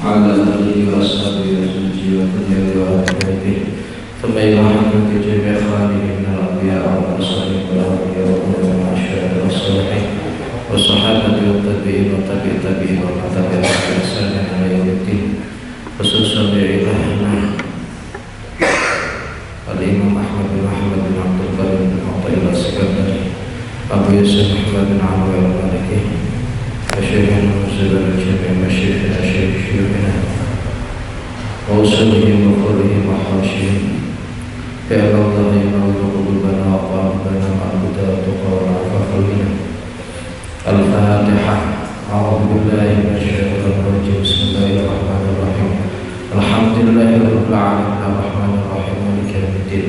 على آله وأصحابه وزوجه وذريته ثم إلى حضرة جميع خالده من الأنبياء والمرسلين والأولياء والعلماء والشهداء والصالحين والصحابة والتابعين والتابعين ومن تبعهم بإحسان إلى يوم الدين خصوصا لإلهنا الإمام أحمد بن محمد بن عبد البر بن عطية السكندري أبو يوسف محمد بن عمرو المالكي وشيخنا وزير الجميع مشيخنا شيخ شيوخنا وأصولهم وقولهم وحاشيهم فإن الله ينور قلوبنا وقلوبنا مع الهدى والتقى والعفاف والغنى. الفاتحة. أعوذ بالله من الشيطان الرجيم. بسم الله الرحمن الرحيم. الحمد لله رب العالمين الرحمن الرحيم مالك يوم الدين.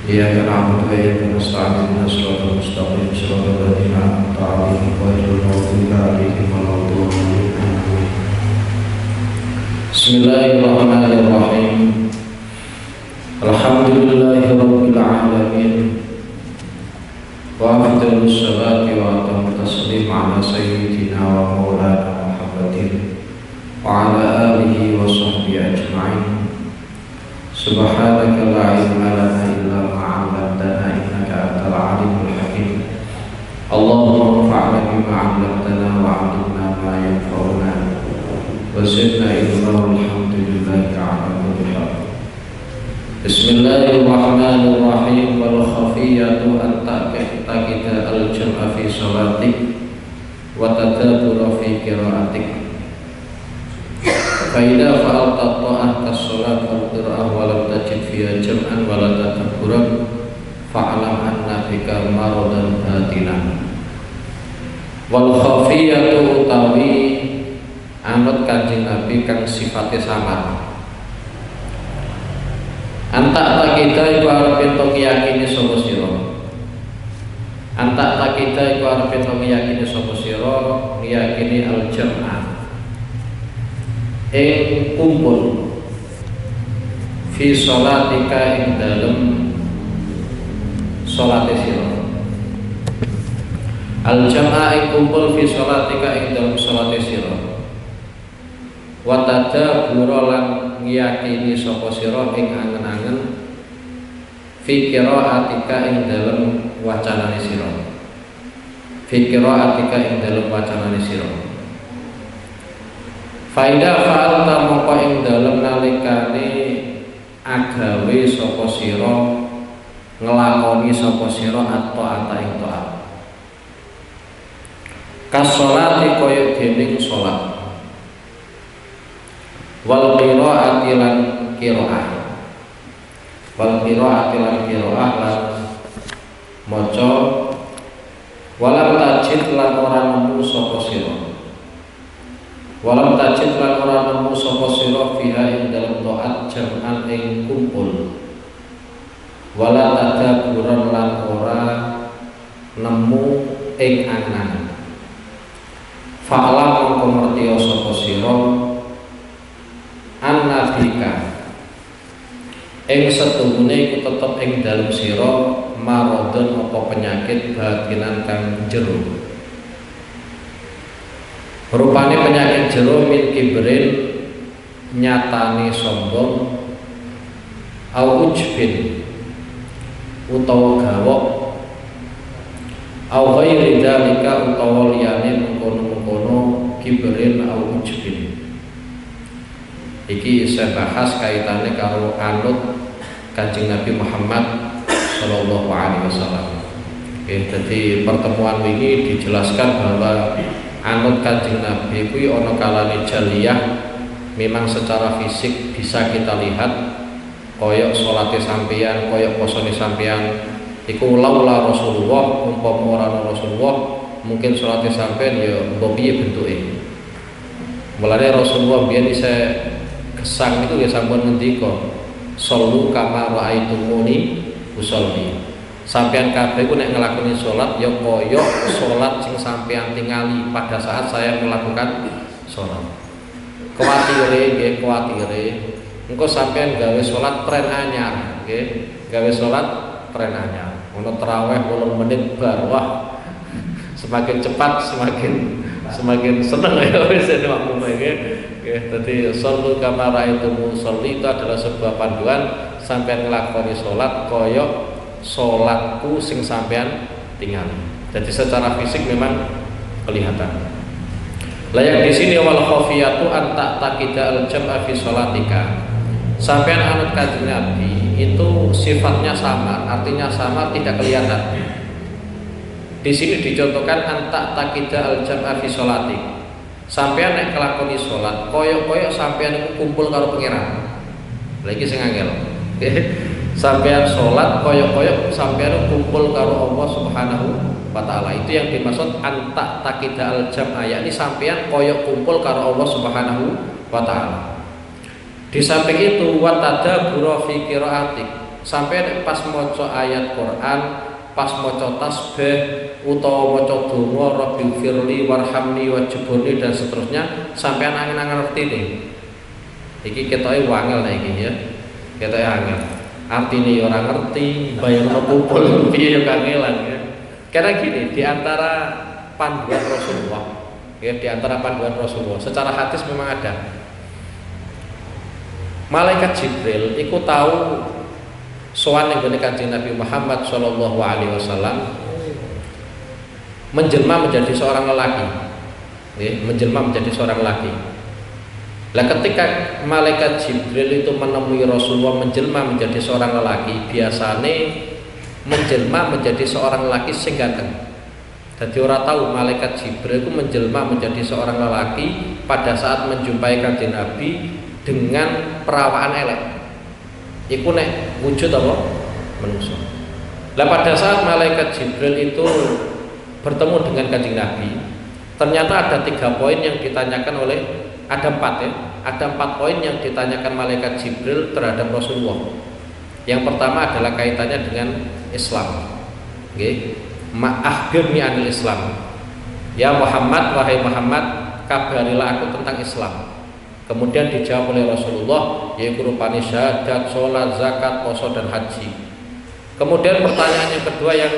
إياك نعبد وإياك نستعين اهدنا الصراط المستقيم صراط الذين أنعمت عليهم غير المغضوب عليهم ولا الضالين. بسم الله الرحمن الرحيم. الحمد لله رب العالمين وأفضل الصلاة وأتم التسليم على سيدنا ومولانا محمد وعلى آله وصحبه أجمعين. سبحانك لا علم لنا إلا ما علمتنا إنك أنت العليم الحكيم. اللهم انفعنا بما علمتنا وعلمنا ما ينفعنا وزدنا علما والحمد لله على كل حال. بسم الله الرحمن الرحيم. والخفية أن تعتقد الجمع في صلاتك وتدبر في قراءتك. فإذا فعلت الطاعة كالصلاة والقراءة ولم تجد فيها جمعا ولا تدبرا فاعلم أن بك مرضا باطنا. والخفية utawi anut Kanjeng Nabi kang sifate samar. Antak takida iku arep ento ngiyakini sapa sira. Antak takida iku arep ento ngiyakini sapa sira, ngiyakini al-jam'ah. Kumpul fi sholatika ing dalem salate sira. Al-jam'ah kumpul fi sholatika ing dalem salate sira. Wa tadabbura lan ngiyakini sapa sira ing angen-angen fi qiraatika ing dalem wacanane sira. Fi qiraatika ing dalem wacanane sira. Faida fa'alta mongko ing dalem nalikane agawe sapa sira nglakoni sapa sira at-ta'ata ing ta'at. Kasolati kaya dening salat. Wal qiraati lan qiraah. Wal qiraati lan qiraah lan maca walam tajid lan ora nemu sapa sira. Walam tajid lan ora nemu sapa sira fiha ing dalem taat jam'an ing kumpul. Wala tadabburan lan ora nemu ing angan. Fa'lam mongko mertiya sapa sira annabika ing setuhune iku tetep ing dalem sira maradon apa penyakit batinan kang jero. Rupane penyakit jero min kibrin nyatane sombong au ujbin utawa gawok au ghairi dzalika utawa liyane mengkono-mengkono kibrin au ujbin. Iki saya bahas kaitannya karo anut Kanjeng Nabi Muhammad Sallallahu Alaihi Wasallam. Oke, jadi pertemuan ini dijelaskan bahwa anut Kanjeng Nabi kuwi ana kalane jaliyah, memang secara fisik bisa kita lihat koyok salate sampeyan, koyok posone sampeyan iku laula Rasulullah, umpama ora ana Rasulullah mungkin salate sampeyan ya mbok piye bentuke. Mulane Rasulullah biyen saya kesang itu ya sampun ngendika sallu kama ra'aitumuni usolli. Sampeyan kabeh ku nek nglakoni salat ya kaya salat sing sampeyan tingali pada saat saya melakukan salat. Kuwatire nggih kuwatire engko sampeyan gawe salat tren anyar nggih, gawe salat tren anyar. Ono tarawih 8 menit bar, wah semakin cepat semakin semakin seneng ya wis makmum iki. Dadi shollu kama raaitumuni sholli itu adalah sebuah panduan sampean nglakoni salat kaya salatku sing sampean tinggal. Jadi secara fisik memang kelihatan. Lah yang di sini wal khafiyatu an ta'taqida al-jam'a fi sholatika. Sampean anut kanjeng Nabi itu sifatnya sama, artinya sama tidak kelihatan. Di sini dicontohkan an ta'taqida al-jam'a fi sholatik. Sampean nek kelakoni salat, koyok-koyok sampean iku kumpul karo pangeran. Lagi sing angel. Sampean salat koyok-koyok sampean kumpul karo Allah Subhanahu wa taala. Itu yang dimaksud an ta'taqida al-jam'a, yakni sampean koyok kumpul karo Allah Subhanahu wa taala. Di samping itu wa tadabbura fi qiraatik. Sampean pas maca ayat Quran, pas maca tasbih utawa maca donga rabbil firli warhamni wajburni dan seterusnya, sampean angen-angen ngerti nih. Iki ketoke wangel lah iki ya. Ketoke angel. Artine ya ora ngerti, bayarno kumpul piye ya kangelan ya. Karena gini, di antara panduan Rasulullah, ya di antara panduan Rasulullah, secara hadis memang ada. Malaikat Jibril iku tahu sowan ning gone Kanjeng Nabi Muhammad sallallahu alaihi wasallam menjelma menjadi seorang lelaki. Menjelma menjadi seorang lelaki. Lah ketika malaikat Jibril itu menemui Rasulullah menjelma menjadi seorang lelaki, biasane menjelma menjadi seorang lelaki sing ganteng. Jadi orang tahu malaikat Jibril itu menjelma menjadi seorang lelaki pada saat menjumpai Kanjeng Nabi dengan perawaan elek. Iku nek wujud apa? Manusia. Lah pada saat malaikat Jibril itu bertemu dengan Kanjeng Nabi, ternyata ada 3 poin yang ditanyakan oleh, ada 4 ya, ada 4 poin yang ditanyakan malaikat Jibril terhadap Rasulullah. Yang pertama adalah kaitannya dengan Islam. Akhbirni anil Islam. Ya Muhammad, wahai Muhammad, kabarilah aku tentang Islam. Kemudian dijawab oleh Rasulullah, yaitu rupani syahadat, sholat, zakat, puasa dan haji. Kemudian pertanyaan yang kedua yang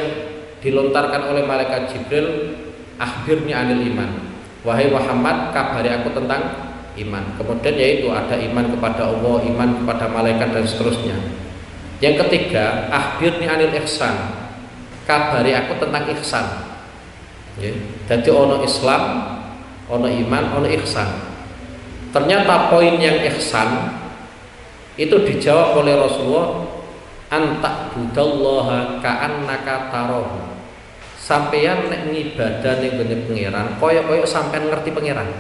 dilontarkan oleh malaikat Jibril, akhbirni anil iman. Wahai Muhammad, kabari aku tentang iman. Kemudian yaitu ada iman kepada Allah, iman kepada malaikat dan seterusnya. Yang ketiga, akhbirni anil ihsan. Kabari aku tentang ihsan. Jadi ono Islam, ono iman, ono ihsan. Ternyata poin yang ihsan itu dijawab oleh Rasulullah, anta budallaha ka'annaka tarahu. Sampeyan nek ngibadah ning gone pangeran kaya-kaya sampean ngerti pangeran.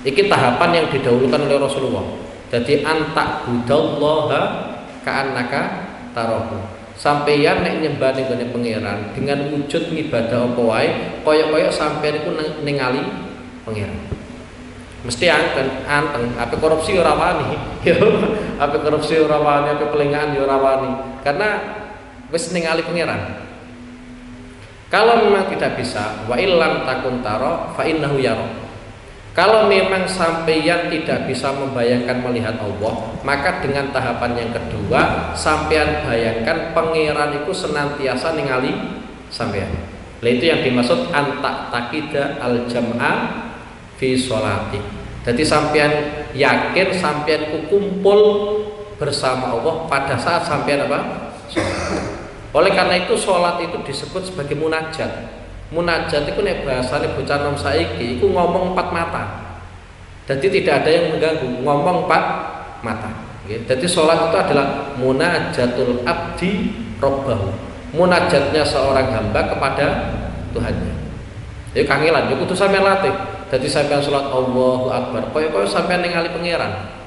Iki tahapan yang didahulukan oleh Rasulullah. Jadi anta budallaha ka'annaka tarahu. Sampeyan nek nyembah ning gone pangeran dengan wujud ngibadah apa wae kaya-kaya sampeyan iku ningali pangeran. Mesti anteng, ape korupsi ora wani, ape korupsi ora wani, ape pelengahan ora wani, karena wis ningali pangeran. Kalau memang tidak bisa, wa illam takun taro fa innahu yara. Kalau memang sampeyan tidak bisa membayangkan melihat Allah, maka dengan tahapan yang kedua, sampeyan bayangkan pangeran itu senantiasa ningali sampeyan. Lah itu yang dimaksud anta takida al jam'a fi sholati. Jadi sampean yakin sampean ku kumpul bersama Allah pada saat sampean apa? Sholat. Oleh karena itu sholat itu disebut sebagai munajat. Munajat itu nek bahasane bocah nom saiki iku ngomong 4 mata. Jadi tidak ada yang mengganggu, ngomong 4 mata. Jadi sholat itu adalah munajatul abdi robbahu. Munajatnya seorang hamba kepada Tuhannya. Jadi kangelan, ya kudu sampean latih. Jadi sampean sholat Allahu Akbar, kaya sampean ningali pangeran.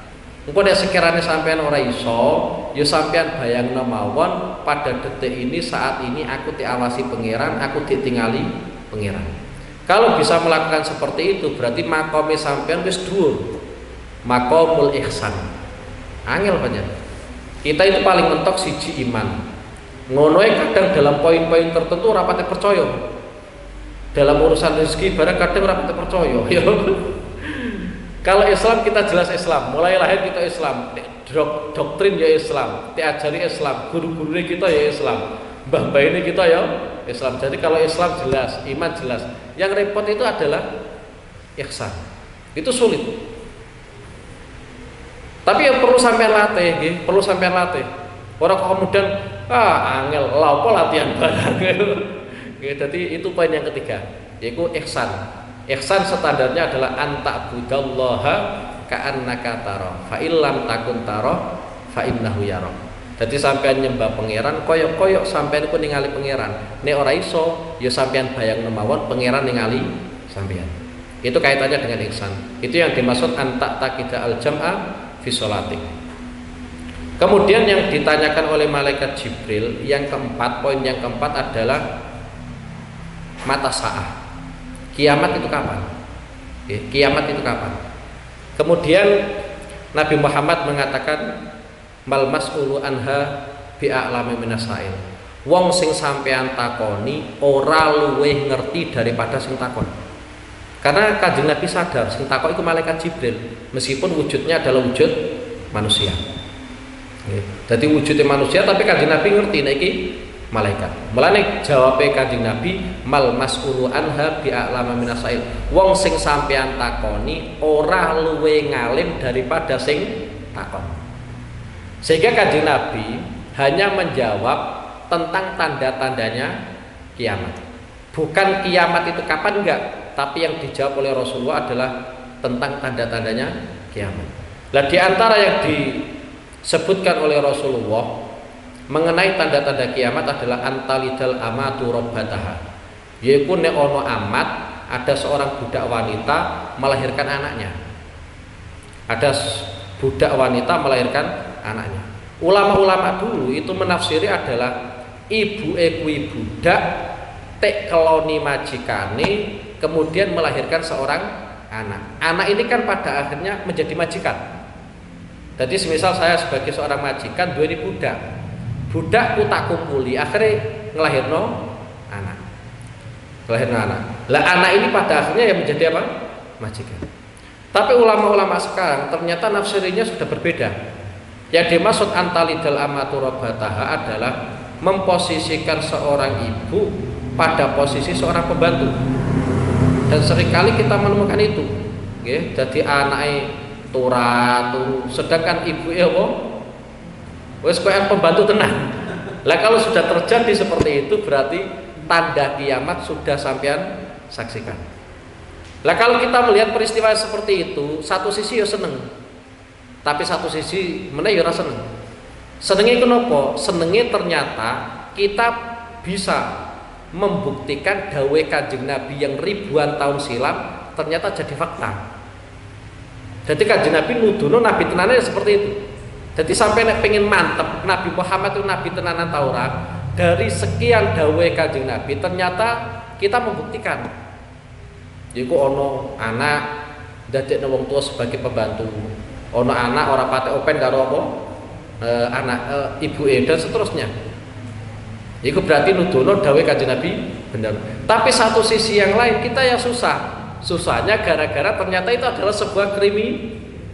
Engko nek sekiranya sampean ora iso, ya sampean bayangno mawon pada detik ini, saat ini aku diawasi pangeran, aku ditingali pangeran. Kalau bisa melakukan seperti itu berarti makome sampean wis dhuwur. Maqamul ihsan. Angel banyak. Kita itu paling mentok siji iman. Ngono kadang dalam poin-poin tertentu rapate percaya. Dalam urusan rezeki barang kadang ora percaya ya. Kalau Islam kita jelas Islam, mulai lahir kita Islam, doktrin ya Islam, diajari Islam, guru-gurune kita ya Islam, mbah-mbah ini kita ya Islam. Jadi kalau Islam jelas, iman jelas. Yang repot itu adalah ihsan. Itu sulit. Tapi yang perlu sampean latih, nggih, perlu sampean latih. Orang kok kemudian angel lha apa latihan barang. Nggih, jadi itu poin yang ketiga, yaitu ihsan. Ihsan standarnya adalah anta budallaha ka'annaka tara. Fa illam takun tara fa innahu yara. Jadi sampean nyembah pangeran koyok-koyok sampean iku ningali pangeran. Nek ora iso ya sampean bayang mawon pangeran ningali sampean. Itu kaitannya dengan ihsan. Itu yang dimaksud anta takida al-jam'a fi sholatik. Kemudian yang ditanyakan oleh malaikat Jibril yang keempat, poin yang keempat adalah mata sa'ah. Kiamat itu kapan? Kiamat itu kapan? Kemudian Nabi Muhammad mengatakan mal mas'ulu anha bi'a'lami minasail. Wong sing sampean takoni ora luweh ngerti daripada sing takon. Karena Kanjeng Nabi sadar sing takon itu malaikat Jibril, meskipun wujudnya adalah wujud manusia. Jadi wujudnya manusia tapi Kanjeng Nabi ngerti nek iki malaikat. Mulane jawabe Kanjeng Nabi mal mas'ulu anha bi'a'lama minasail. Wong sing sampean takoni ora luweh ngalim daripada sing takon. Sehingga Kanjeng Nabi hanya menjawab tentang tanda-tandanya kiamat. Bukan kiamat itu kapan, enggak, tapi yang dijawab oleh Rasulullah adalah tentang tanda-tandanya kiamat. Nah, di antara yang disebutkan oleh Rasulullah mengenai tanda-tanda kiamat adalah antalidal amatu rabbataha. Yaitu nek ono amat, ada seorang budak wanita melahirkan anaknya. Ada budak wanita melahirkan anaknya. Ulama-ulama dulu itu menafsiri adalah ibu budak tek keloni majikane kemudian melahirkan seorang anak. Anak ini kan pada akhirnya menjadi majikan. Jadi semisal saya sebagai seorang majikan duweni budak. Budakku tak kumpuli akhirnya ngelahirno anak. Ngelahirno anak. Lah anak ini pada akhirnya yang menjadi apa? Majikan. Tapi ulama-ulama sekarang ternyata nafsirinya sudah berbeda. Yang dimaksud antalidal amatu rabbataha adalah memposisikan seorang ibu pada posisi seorang pembantu. Dan seringkali kita menemukan itu. Nggih, dadi anake turu, sedangkan ibu apa? Wis koyo pembantu tenang. Lah kalau sudah terjadi seperti itu berarti tanda kiamat sudah sampean saksikan. Lah kalau kita melihat peristiwa seperti itu, satu sisi ya seneng. Tapi satu sisi meneh ya ora seneng. Senenge iku napa? Senenge ternyata kita bisa membuktikan dawe Kanjeng Nabi yang ribuan tahun silam ternyata jadi fakta. Jadi Kanjeng Nabi nuduno Nabi tenanan seperti itu. Jadi sampai nek pengen mantep Nabi Muhammad itu Nabi tenanan Taurat, dari sekian dawe Kanjeng Nabi ternyata kita membuktikan. Iku ono anak dadekno wong tua sebagai pembantu. Ono anak ora pate open karo apa? Ibuke dan seterusnya. Itu berarti nudono dawe Kanjeng Nabi benar. Tapi satu sisi yang lain kita ya susah. Susahnya gara-gara ternyata itu adalah sebuah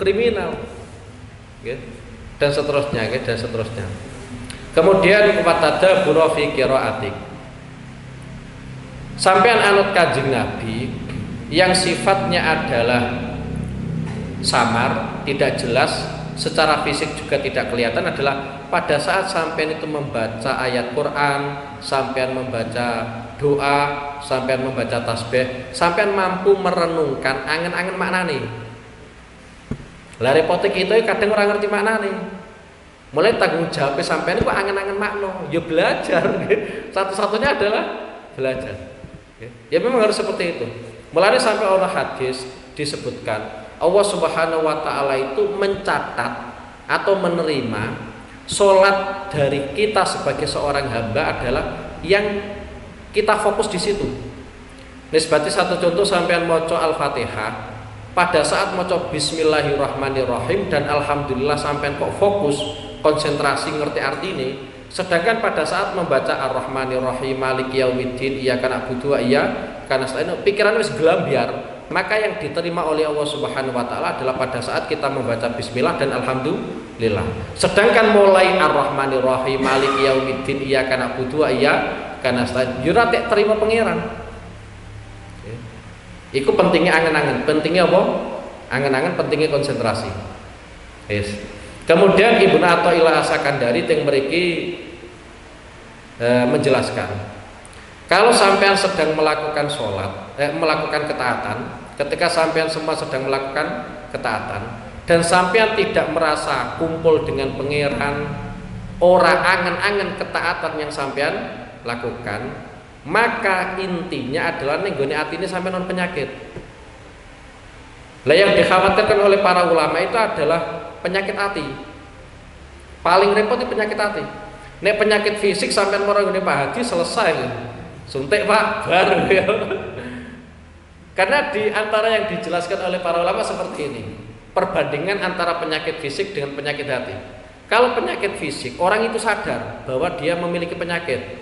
kriminal. Dan seterusnya, dan seterusnya. Kemudian watada burofi qiraatik. Sampean anut Kanjeng Nabi yang sifatnya adalah samar, tidak jelas, secara fisik juga tidak kelihatan adalah pada saat sampean itu membaca ayat Quran, sampean membaca doa, sampean membaca tasbih, sampean mampu merenungkan angen-angen maknane. Lah repote kita kadang ora ngerti maknane. Mulai tanggung jawab sampean itu angen-angen makna, ya belajar. Satu-satunya adalah belajar. Ya memang harus seperti itu. Mulai sampai orang hadis disebutkan Allah Subhanahu wa taala itu mencatat atau menerima sholat dari kita sebagai seorang hamba adalah yang kita fokus di situ. Nisbati satu contoh sampean maca Al-Fatihah, pada saat maca Bismillahirrahmanirrahim dan Alhamdulillah sampean kok fokus, konsentrasi ngerti artine, sedangkan pada saat membaca Ar-Rahmanirrahim Maliki Yaumiddin Iyyaka na'budu wa iyyaka nasta'in pikiran wis gelambiar. Maka yang diterima oleh Allah Subhanahu wa taala adalah pada saat kita membaca bismillah dan alhamdulillah. Sedangkan mulai Ar-Rahmanir Rahim Maliki Yaumiddin Iyyaka na'budu wa iyyaka kana stajib yo ora tek terima pangeran. Iku pentingnya angen-angen, pentingnya apa? Angen-angen, pentingnya konsentrasi. Yes. Kemudian Ibnu Athaillah As-Sakandari yang mriki menjelaskan, kalau sampean sedang melakukan sholat, melakukan ketaatan, ketika sampean semua sedang melakukan ketaatan dan sampean tidak merasa kumpul dengan pangeran, ora angen-angen ketaatan yang sampean lakukan, maka intinya adalah ning gone atine sampean non penyakit. Lah yang dikhawatirkan oleh para ulama itu adalah penyakit hati. Paling repot itu penyakit hati. Nek penyakit fisik sampean moro ngene Pak Haji selesai. Suntik Pak, baru ya. Karena di antara yang dijelaskan oleh para ulama seperti ini, perbandingan antara penyakit fisik dengan penyakit hati. Kalau penyakit fisik, orang itu sadar bahwa dia memiliki penyakit.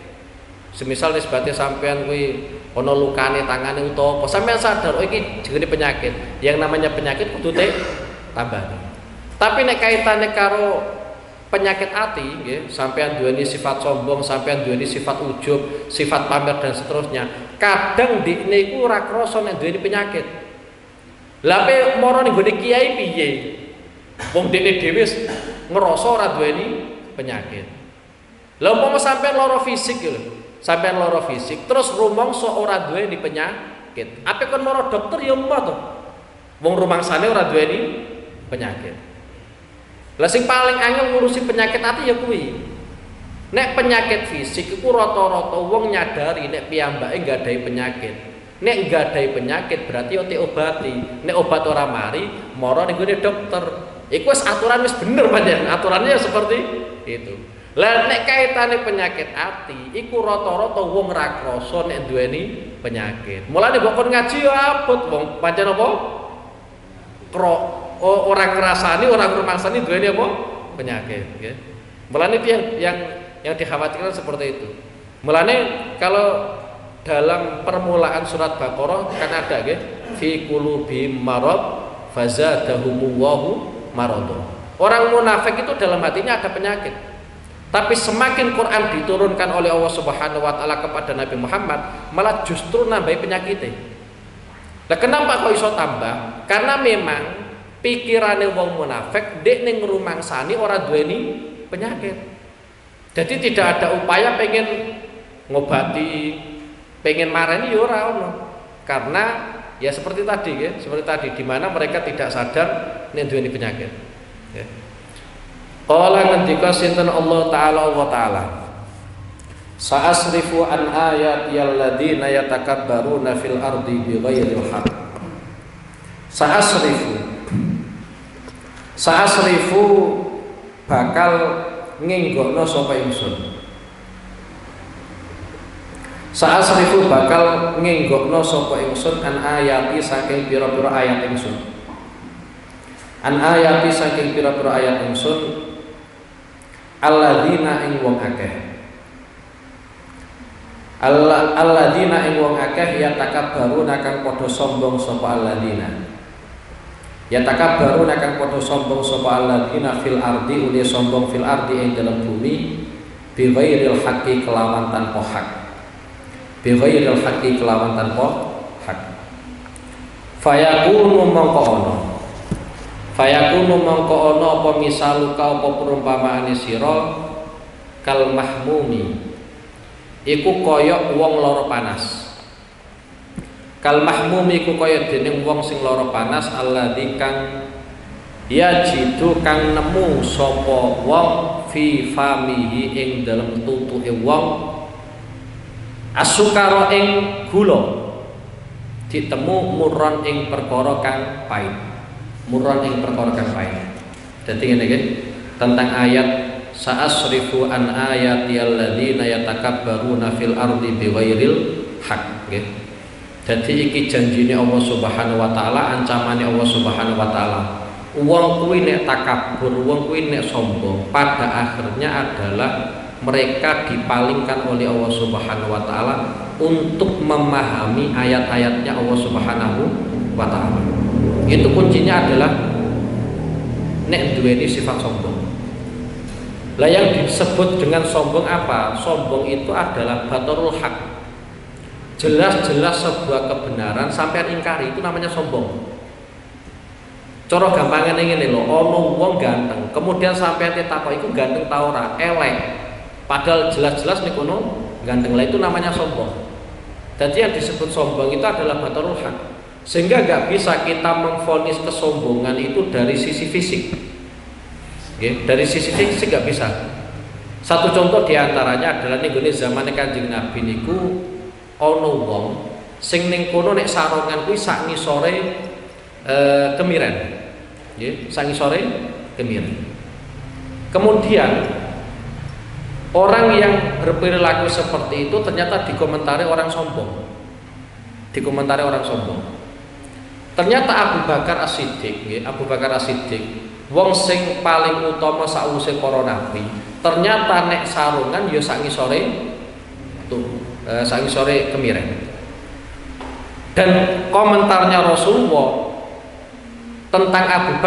Semisal nisbate sampean kuwi ana lukane tangane utawa apa, sampean sadar oh iki jenenge penyakit. Yang namanya penyakit kudu tambah. Tapi nek kaitane karo penyakit hati nggih, sampean duweni sifat sombong, sampean duweni sifat ujub, sifat pamer dan seterusnya. Kadang dikne iku ora krasa nek duweni penyakit. Lah pe moro ning gone kiai piye? Wong dene dhewe ngrasa ora duweni penyakit. Lah umpama sampean lara fisik lho, sampean lara fisik terus rumangsa ora duweni penyakit. Ape kon moro dokter ya emah to. Wong rumangsane ora duweni penyakit. Lah sing paling angel ngurusi penyakit hati ya kuwi. Nek penyakit fisik iku rata-rata wong nyadari nek piyambake nggadahi penyakit. Nek nggadahi penyakit berarti ote obati. Nek obat ora mari, mara ning gone dokter. Iku wis aturan wis bener pancen. Aturannya seperti itu. Lah nek kaitane penyakit hati, iku rata-rata wong ra krasa nek duweni penyakit. Mulane kok kon ngaji ya abot wong pancen apa? Orang ngerasani, orang rumangsani duweni apa? Penyakit, ya. Mulane itu yang dikhawatirkan seperti itu. Mulane kalau dalam permulaan surat Baqarah kan ada nggih, fi qulubihim marad fazadahumullahu marad. Orang munafik itu dalam hatinya ada penyakit. Tapi semakin Quran diturunkan oleh Allah Subhanahu wa taala kepada Nabi Muhammad, malah justru nambahi penyakitnya. Lah kenapa kok iso tambah? Karena memang pikirane wong munafik dek ning rumangsani ora duweni penyakit. Jadi tidak ada upaya pengen ngobati, pengen marani ya ora ono. Karena ya seperti tadi ya, seperti tadi di mana mereka tidak sadar nek duweni penyakit. Ya. Qala ngendika sinten Allah taala wa taala. Sa'asrifu an ayati alladziina yatakabbaruna fil ardi bighairil haqq. Sa'asrifu bakal ngenggokno sapa ingsun. Sa'asrifu bakal ngenggokno sapa ingsun an ayati saking pira-pira ayat ingsun. An ayati saking pira-pira ayat ingsun alladzina ing wong akeh. Alladzina ing wong akeh yatakabbaruna kang padha sombong sapa alladzina. Yatakabbaruna kang padha sombong sapa alladzina fil ardi uli sombong fil ardi ing dalam bumi bi ghairil haqqi kelawan tanpa hak. Bi ghairil haqqi kelawan tanpa hak. Fayakunu mongko ono apa misaluka apa perumpamaane sira kal mahmumi iku kaya wong lara panas. Kal mahmumi iku kaya dening wong sing lara panas alladzi kang yajidu kang nemu sapa wong fi famihi ing dalem tutuke wong asukara ing gula ditemu murron ing perkara kang pahit. Murron ing perkara kang pahit. Dadi ngene iki tentang ayat sa'asrifu an ayati alladzina yatakabbaruna fil ardi bighairil haqq nggih. Dadi iki janjine Allah Subhanahu wa taala, ancamane Allah Subhanahu wa taala. Wong kuwi nek takabur, wong kuwi nek sombong, pada akhirnya adalah mereka dipalingkan oleh Allah Subhanahu wa taala untuk memahami ayat-ayatnya Allah Subhanahu wa taala. Itu kuncinya adalah nek duweni sifat sombong. Lah yang disebut dengan sombong apa? Sombong itu adalah batarul haq. Jelas-jelas sebuah kebenaran sampean ingkari, itu namanya sombong. Cara gampangane ngene lho, ana wong ganteng, kemudian sampean ditakok iku ganteng ta ora? Elek. Padahal jelas-jelas nek kono ganteng, lah itu namanya sombong. Jadi yang disebut sombong itu adalah batarul haq. Sehingga nggak bisa kita memvonis kesombongan itu dari sisi fisik. Dari sisi fisik nggak bisa. Satu contoh diantaranya adalah nih gini zaman Kanjeng Nabi niku ono wong sing ning kono nek sarongan kuwi sak ngisore kemiren. Nggih, sak ngisore kemiren. Kemudian orang yang berperilaku seperti itu ternyata dikomentari orang sombong. Dikomentari orang sombong. Ternyata Abu Bakar As-Siddiq, Abu Bakar As-Siddiq wong sing paling utama sakwise para nabi, ternyata nek sarungan ya sak ngisore sak ngisore kemiren. Dan komentarnya Rasulullah tentang Abu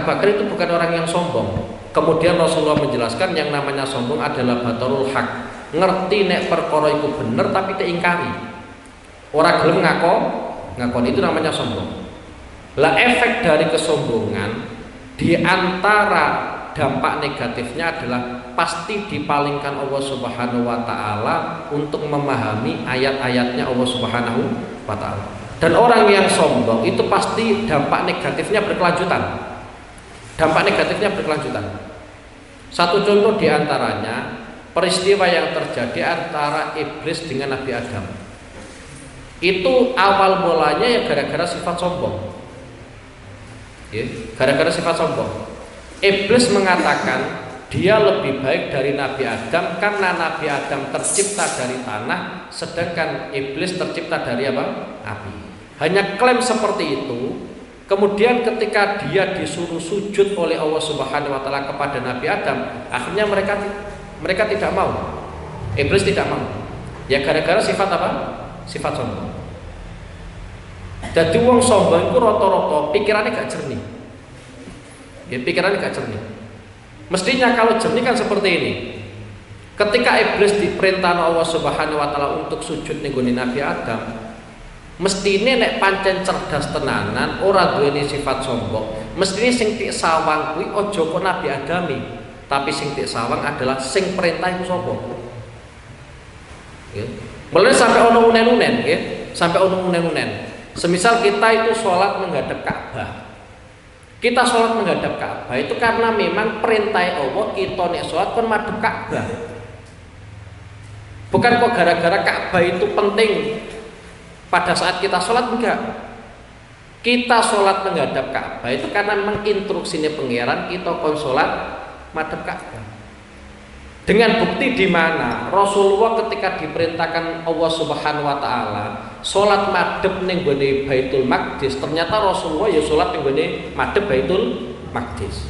Bakar itu bukan orang yang sombong. Kemudian Rasulullah menjelaskan yang namanya sombong adalah batarul haq. Ngerti nek perkara iku bener tapi diingkari. Ora gelem ngakon itu namanya sombong. Lah efek dari kesombongan di antara dampak negatifnya adalah pasti dipalingkan Allah Subhanahu wa taala untuk memahami ayat-ayatnya Allah Subhanahu wa taala. Dan orang yang sombong itu pasti dampak negatifnya berkelanjutan. Dampak negatifnya berkelanjutan. Satu contoh di antaranya peristiwa yang terjadi antara iblis dengan Nabi Adam. Itu awal mulanya ya gara-gara sifat sombong. Gara-gara sifat sombong. Iblis mengatakan dia lebih baik dari Nabi Adam karena Nabi Adam tercipta dari tanah, sedangkan iblis tercipta dari apa? Api. Hanya klaim seperti itu. Kemudian ketika dia disuruh sujud oleh Allah Subhanahu wa taala kepada Nabi Adam, akhirnya mereka tidak mau. Iblis tidak mau. Ya gara-gara sifat apa? Sifat sombong. Jadi wong sombong itu rata-rata pikirannya gak jernih. Ya, pikirannya gak jernih. Mestinya kalau jernih kan seperti ini. Ketika iblis diperintah Allah Subhanahu wa taala untuk sujud ning gone Nabi Adam, mestine nek pancen cerdas tenanan, ora duweni sifat sombong, mestine sing tik sawang kuwi aja kok Nabi Adami, tapi sing tik sawang adalah sing perintah iku sapa? Nggih. Mulane sampai ono unen-unen, nggih, sampai ono unen-unen. Semisal kita itu sholat menghadap Ka'bah, kita sholat menghadap Ka'bah itu karena memang perintah Allah kita nek sholat kon madhep Ka'bah. Bukan kok gara-gara Ka'bah itu penting pada saat kita sholat, enggak. Kita sholat menghadap Ka'bah itu karena memang instruksinya pangeran kita kon sholat madhep Ka'bah. Dengan bukti di mana Rasulullah ketika diperintahkan Allah Subhanahu wa taala salat madhep ning gone Baitul Maqdis, ternyata Rasulullah ya salat ning gone madhep Baitul Maqdis.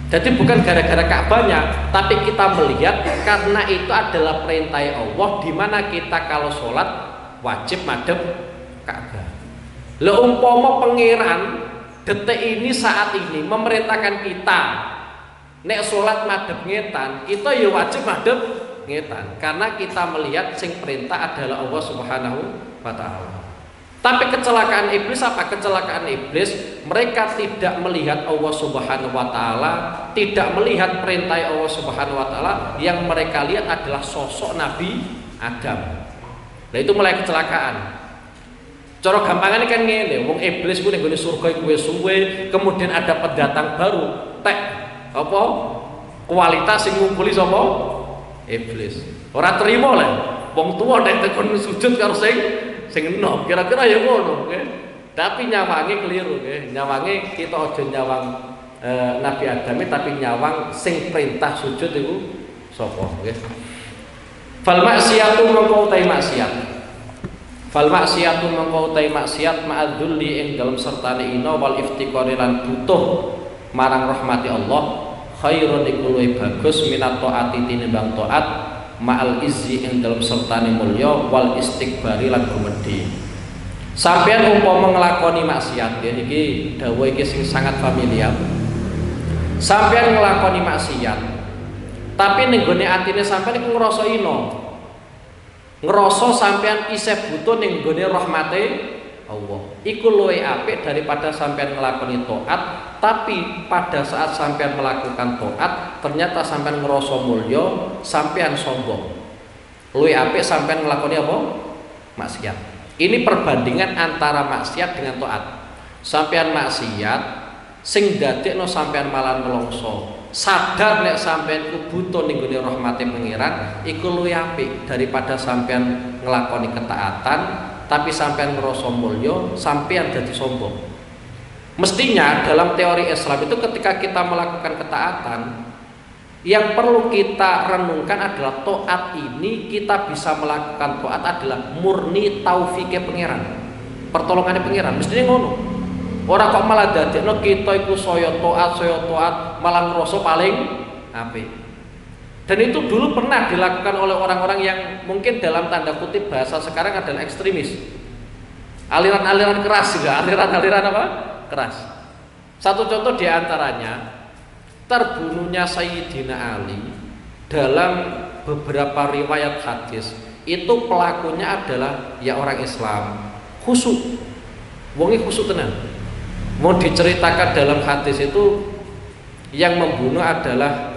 Jadi bukan gara-gara Ka'bahnya, tapi kita melihat karena itu adalah perintah Allah di mana kita kalau salat wajib madhep Ka'bah. Lah umpama pangeran detik ini saat ini memerintahkan kita nek sholat madhep ngetan, kita ya wajib madhep ngetan karena kita melihat sing perintah adalah Allah Subhanahu wa taala. Tapi kecelakaan iblis apa? Kecelakaan iblis, mereka tidak melihat Allah Subhanahu wa taala, tidak melihat perintah Allah Subhanahu wa taala, yang mereka lihat adalah sosok Nabi Adam. Nah itu mulai kecelakaan. Cara gampangane kan ngene, wong iblis ku ning gone surga kuwi suwe, kemudian ada pendatang baru, tek apa kualitas sing ngumpuli sapa? Iblis. Ora trimo lho wong tuwa nek tekon sujud karo sing enom, kira-kira ya ngono nggih. Tapi nyawange keliru nggih. Nyawange kita aja nyawang Nabi Adam tapi nyawang sing perintah sujud iku sapa nggih. Fal maksiatu mengko utai maksiat. Fal maksiatu mengko utai maksiat ma'adzulli ing dalem sertane ina wal iftiqari lan butuh marang rahmati Allah khairun iku luwih bagus minat taati tinimbang taat ma'al izzi ing dalem sertane mulya wal istikbari lan gumedhi. Sampeyan umpama nglakoni maksiat, ya iki dawuh iki sing sangat familiar. Sampeyan nglakoni maksiat Tapi ning gone atine sampean iku ngrasa ino. Ngrasa sampean isih butuh ning gone rahmate Allah. Iku luwih apik daripada sampean nglakoni taat, tapi pada saat sampean melakukan taat ternyata sampean ngrasa mulya, sampean sombong. Luwih apik sampean nglakoni apa? Maksiat. Ini perbandingan antara maksiat dengan taat. Sampean maksiat sing dadekno sampean malah nelongso. Sadar nek sampean ku butuh ning gone rahmate pangeran, iku luwih apik daripada sampean nglakoni ketaatan tapi sampean ngrasa mulya, sampean dadi sombong. Mestinya dalam teori Islam itu ketika kita melakukan ketaatan, yang perlu kita renungkan adalah taat ini kita bisa melakukan taat adalah murni taufike pangeran, pertolongannya pangeran. Mestinya ngono. Ora kok malah dadekno kita iku saya taat malah ngrasa paling apik. Dan itu dulu pernah dilakukan oleh orang-orang yang mungkin dalam tanda kutip bahasa sekarang adalah ekstremis. Aliran-aliran keras juga, aliran-aliran apa? Keras. Satu contoh diantaranya terbunuhnya Sayyidina Ali dalam beberapa riwayat hadis itu pelakunya adalah ya orang Islam khusyuk, wonge khusyuk tenan. Mau diceritakan dalam hadis itu yang membunuh adalah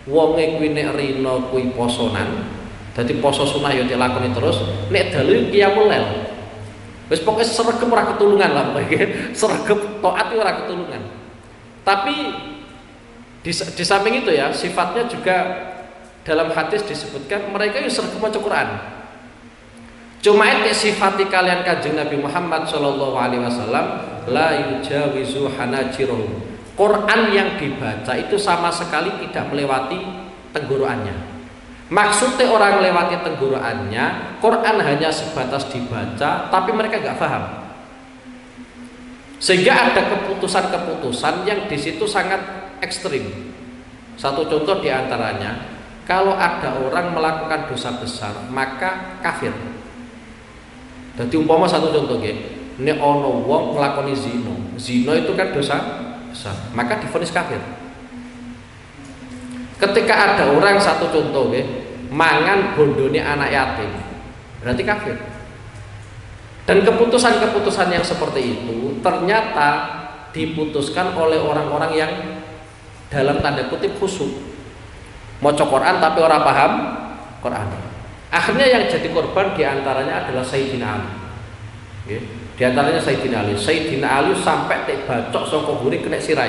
wonge kuwi nek rino kuwi posonan, dadi poso sunah yo dilakoni terus, nek dalu qiyamul lail. Wis pokoke sregep ora ketulungan lah pokoke, sregep taat ora ketulungan. Tapi di samping itu ya, sifatnya juga dalam hadis disebutkan mereka yang sregep maca Quran. Cuma itu sifati kalian Kanjeng Nabi Muhammad sallallahu alaihi wasallam la yujawizu hanajirahum. Quran yang dibaca itu sama sekali tidak melewati tenggorokannya. Maksudnya orang melewati tenggorokannya, Quran hanya sebatas dibaca, tapi mereka nggak paham. Sehingga ada keputusan-keputusan yang di situ sangat ekstrim. Satu contoh diantaranya, kalau ada orang melakukan dosa besar, maka kafir. Jadi umpama satu contoh nggih, nek ana wong nglakoni zina. Zina itu kan dosa besar, maka divonis kafir. Ketika ada orang satu contoh nggih, mangan bondone anak yatim, berarti kafir. Dan keputusan-keputusan yang seperti itu ternyata diputuskan oleh orang-orang yang dalam tanda kutip khusyuk. Maca Quran tapi ora paham Quran. Akhirnya yang jadi korban diantaranya adalah Sayyidina Ali. Di antaranya Sayyidina Ali. Sayyidina Ali sampai tek bacok saka guri kena sirai.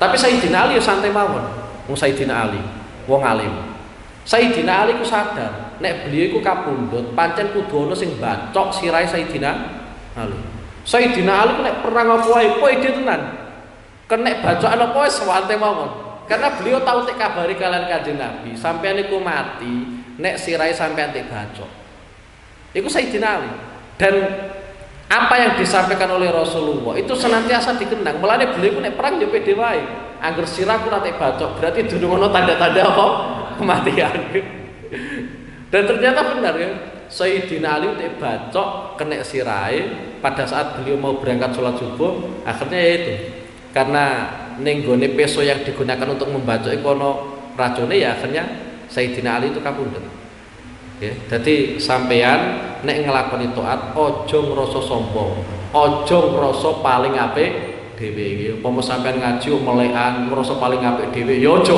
Tapi Sayyidina Ali santai mawon. Wong Sayyidina Ali, wong alim. Sayyidina Ali ku sadar, nek beliau iku kapundhut, pancen kudu ana sing bacok sirai Sayyidina Ali. Sayyidina Ali ku nek perang apa wae pede tenan. Kena bacokan apa wis santai mawon. Karena beliau tahu tek kabari kalian Kanjeng Nabi, sampeyan niku mati, nek sirai sampeyan tek bacok. Iku Sayyidina Ali. Dan apa yang disampaikan oleh Rasulullah itu senantiasa dikenang. Mulane beliau nek perang yo pede wae. Angger sirah ku tek bacok, berarti durung ono tanda-tanda apa? Kematian. Dan ternyata benar ya, Sayyidina Ali tek bacok kena sirai pada saat beliau mau berangkat sholat subuh. Akhirnya ya itu, karena ning gone peso yang digunakan untuk membacok iku ana racune, ya akhirnya Sayyidina Ali itu kapundhut. Ya, jadi sampean nek nglakoni taat aja ngrasa sombong, aja ngrasa paling apik dhewe iki. Umpama sampean ngaji melekan ngrasa paling apik dhewe ya aja,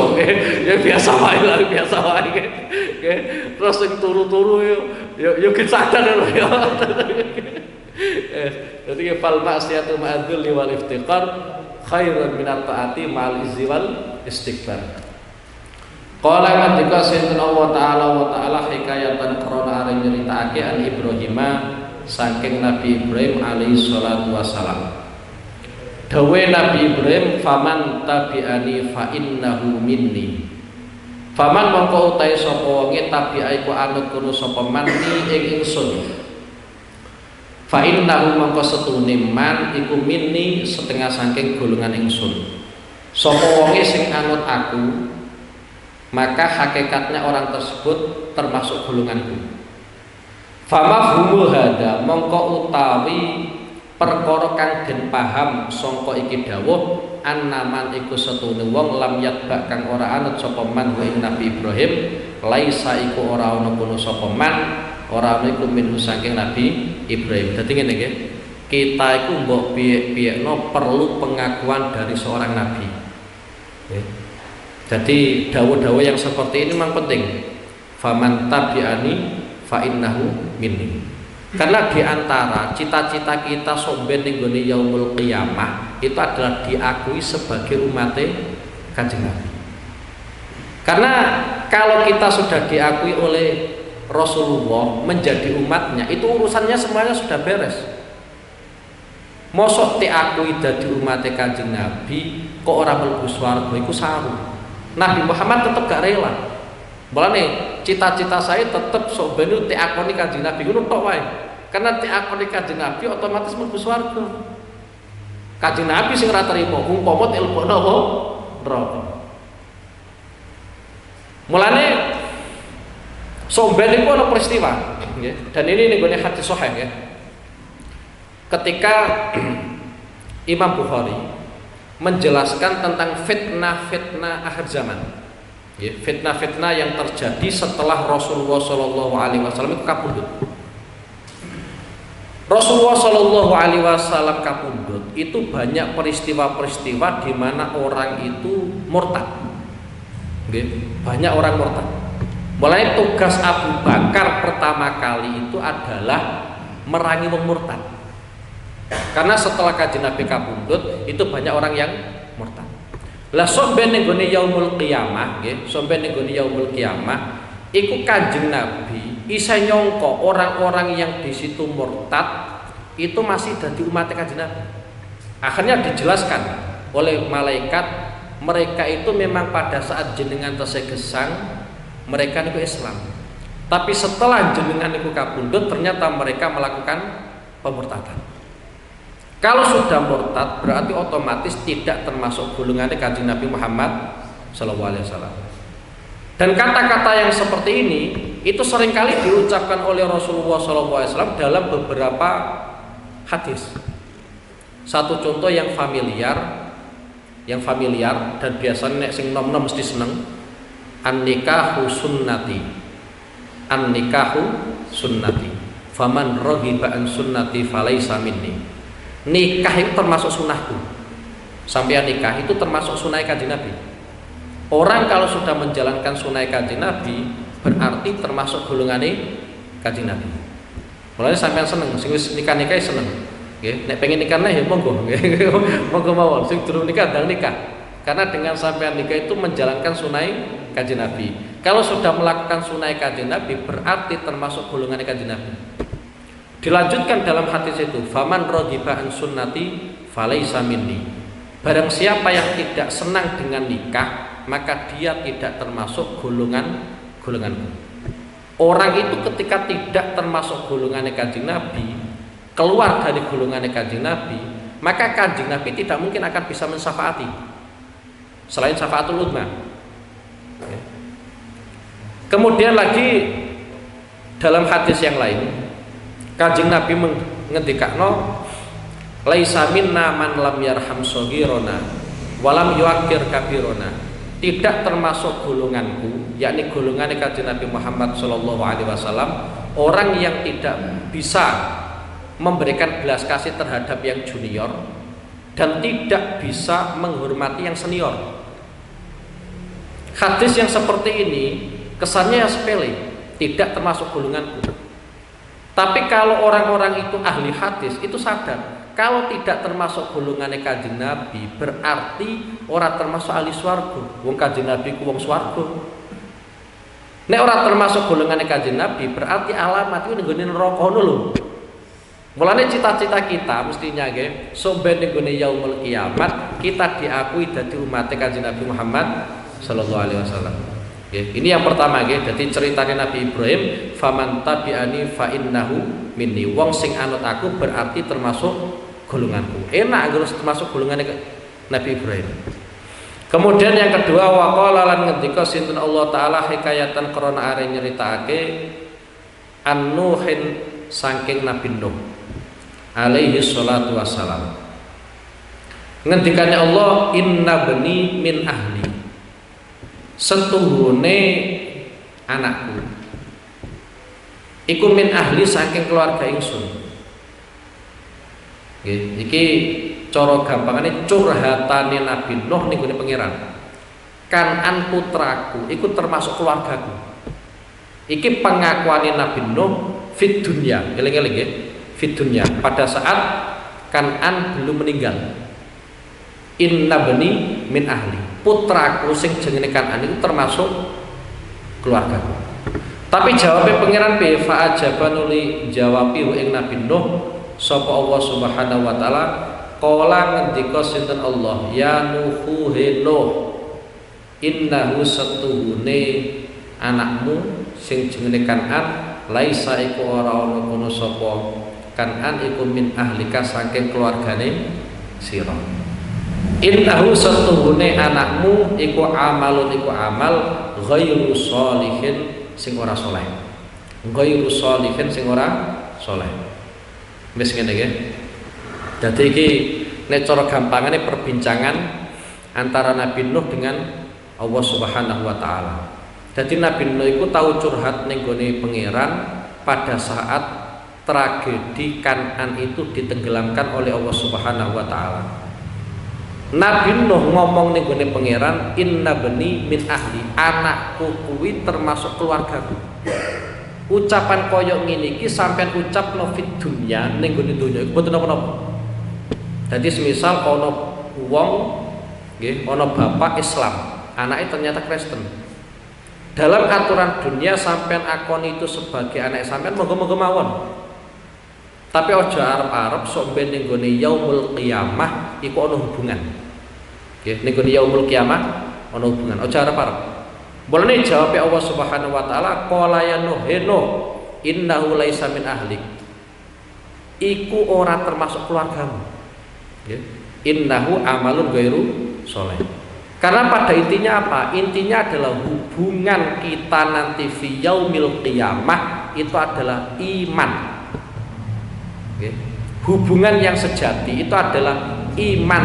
ya biasa wae lah, biasa wae. Nggih. Terus sing turu-turu yo sadar lho ya. Jadi fal ma'siyatu ma'adzulli wal iftiqar khairun minat taati ma'al izzi wal istighfar. Qala ketika sinten Allah taala hikayatan krana are nyeritakake an Ibrahim saking Nabi Ibrahim alaihi salatu wasalam. Dawe Nabi Ibrahim, faman tabi'ani fa innahu minni. Faman mongko utahe sapa wonge tabi'ai ku anut kono sapa manni ing ingsun. Fa innahu mongko setune man iku minni setengah saking golongan ingsun. Sapa wonge sing anut aku, maka hakikatnya orang tersebut termasuk golonganku. Famafhumul hada mongko utawi perkara kang den paham sangka iki dawuh annaman iku setune wong lam yatba kang ora anut sapa man ing Nabi Ibrahim laisa iku ora ana kono sapa man ora ana iku minhu saking Nabi Ibrahim. Dadi ngene nggih, kita iku mbok piye-piyekno perlu pengakuan dari seorang nabi. Jadi dawuh-dawuh yang seperti ini memang penting. Faman tabi'ani fa innahu minni. Karena di antara cita-cita kita somben ning gone yaumul qiyamah itu adalah diakui sebagai umatnya Kanjeng Nabi. Karena kalau kita sudah diakui oleh Rasulullah menjadi umatnya, itu urusannya semuanya sudah beres. Mosok diakui dadi umatnya Kanjeng Nabi kok ora mlebu swarga iku saru. Nabi Muhammad tetap gak rela. Mulane cita-cita saya tetap sok ben diakoni Kanjeng Nabi ngono tok wae. Karena diakoni Kanjeng Nabi otomatis mlebu swarga. Kanjeng Nabi sing ora trimo umpama ilmune apa? Neraka. Mulane sok ben iku ana peristiwa nggih. Dan ini ning gone hadis sahih ya. Ketika Imam Bukhari menjelaskan tentang fitnah-fitnah akhir zaman. Ya, fitnah-fitnah yang terjadi setelah Rasulullah SAW itu kapundhut. Rasulullah SAW kapundhut itu banyak peristiwa-peristiwa di mana orang itu murtad. Banyak orang murtad. Mulai tugas Abu Bakar pertama kali itu adalah merangi wong murtad. Karena setelah Kanjeng Nabi kapundhut itu banyak orang yang murtad. Lah sampeyan ning gone yaumul qiyamah nggih, sampeyan ning gone yaumul qiyamah iku Kanjeng Nabi isa nyangka orang-orang yang di situ murtad itu masih dadi umat Kanjeng Nabi. Akhirnya dijelaskan oleh malaikat mereka itu memang pada saat jenengan tesih gesang mereka niku Islam. Tapi setelah jenengan niku kapundhut ternyata mereka melakukan pemurtadan. Kalau sudah murtad berarti otomatis tidak termasuk golongannya Kanjeng Nabi Muhammad SAW. Dan kata-kata yang seperti ini itu seringkali diucapkan oleh Rasulullah SAW dalam beberapa hadis. Satu contoh yang familiar dan biasanya nek sing nom-nom mesti seneng, an-nikahu sunnati, an-nikahu sunnati, faman raghiba an sunnati falaisa minni. Nikah itu termasuk sunnahku. Sampai nikah itu termasuk sunnah Kanjeng Nabi. Orang kalau sudah menjalankan sunnah Kanjeng Nabi berarti termasuk golongannya Kanjeng Nabi. Mulane sampean seneng, sing wis nikah-nikah seneng. Nggih, nek pengen nikah ya monggo nggih. Monggo mawon, sing durung nikah ndang nikah. Karena dengan sampean nikah itu menjalankan sunnah Kanjeng Nabi. Kalau sudah melakukan sunnah Kanjeng Nabi berarti termasuk golongannya Kanjeng Nabi. Dilanjutkan dalam hadis itu, faman raghiba an sunnati falaisa minni. Barang siapa yang tidak senang dengan nikah, maka dia tidak termasuk golonganku. Orang itu ketika tidak termasuk golongannya Kanjeng Nabi, keluar dari golongannya Kanjeng Nabi, maka Kanjeng Nabi tidak mungkin akan bisa mensyafaati selain syafaatul uzma. Kemudian lagi dalam hadis yang lain Kanjeng Nabi ngendikakno laisa minna man lam yarham shaghirana wa lam yuakkir kabirana. Tidak termasuk golonganku, yakni golongan Kanjeng Nabi Muhammad sallallahu alaihi wasallam, orang yang tidak bisa memberikan belas kasih terhadap yang junior dan tidak bisa menghormati yang senior. Hadis yang seperti ini kesannya sepele, tidak termasuk golonganku. Tapi kalau orang-orang itu ahli hadis itu sadar kalau tidak termasuk golongannya Kanjeng Nabi berarti orang termasuk ahli swarga. Wong Kanjeng Nabi ku wong swarga. Nek orang termasuk golongannya Kanjeng Nabi berarti alamat itu nggone neraka ngono lho. Mulane cita-cita kita mestinya nggih sampeyan ning gone yaumul kiamat kita diakui dadi umat Kanjeng Nabi Muhammad sallallahu alaihi wasallam. Ini yang pertama nggih, dadi ceritane Nabi Ibrahim, faman tabi'ani fa innahu minni. Wong sing anut aku berarti termasuk golonganku. Enak harus termasuk golongan Nabi Ibrahim. Kemudian yang kedua, waqala lan ngendika sinten Allah taala hikayatan krana are nyeritakake an-Nuhin saking Nabi Nuh alaihi salatu wassalam. Ngendikane Allah, inna bani min ahli, setuhune anakku iku min ahli saking keluarga ingsun. Nggih, iki cara gampangane curhatane Nabi Nuh ning gone pangeran. Kan'an putraku iku termasuk keluargaku. Iki pengakuane Nabi Nuh fit dunya, eling-eling nggih, fit dunya pada saat Kan'an belum meninggal. Inna bani min ahli, putraku sing jenenge Kan'an itu termasuk keluargaku. Tapi jawabnya pangeran B fa ajabanuli jawabi ing Nabi Nuh sapa Allah Subhanahu wa taala qala ngendika sinten Allah ya Nuhu he Nuh innahu satuhune anakmu sing jenenge Kan'an laisa iku ora ana kono sapa Kan'an iku min ahlika saking keluargane sira. Innahu satuhune anakmu iku amalun iku amal ghairu sholihin sing ora saleh. Ghairu sholihin sing ora saleh. Wis ngene nggih. Dadi iki nek cara gampangane perbincangan antara Nabi Nuh dengan Allah Subhanahu wa taala. Dadi Nabi Nuh iku tau curhat ning gone pangeran pada saat tragedi Kan'an itu ditenggelamkan oleh Allah Subhanahu wa taala. Nabi Nuh ngomong ning gone pangeran, inna bani min ahli, anakku kuwi termasuk keluargaku. Ucapan koyok ngene iki sampean ucapno fit dunya ning gone donya iku mboten napa-napa. Dadi semisal ana wong nggih, ana bapak Islam, anaknya ternyata Kristen. Dalam aturan dunia sampean akon itu sebagai anak sampean monggo-monggo mawon. Tapi aja arep-arep sok ben ning gone yaumul qiyamah iku ana hubungan. Nggih, ning gone yaumul qiyamah ana hubungan. Aja arep-arep. Boleh jawab Allah Subhanahu wa taala qala ya Nuh innahu laisa min ahlik. Iku ora termasuk keluargamu. Nggih. Innahu amalun ghairu sholeh. Karena pada intinya apa? Intinya adalah hubungan kita nanti fi yaumil qiyamah itu adalah iman. Okay. Hubungan yang sejati itu adalah iman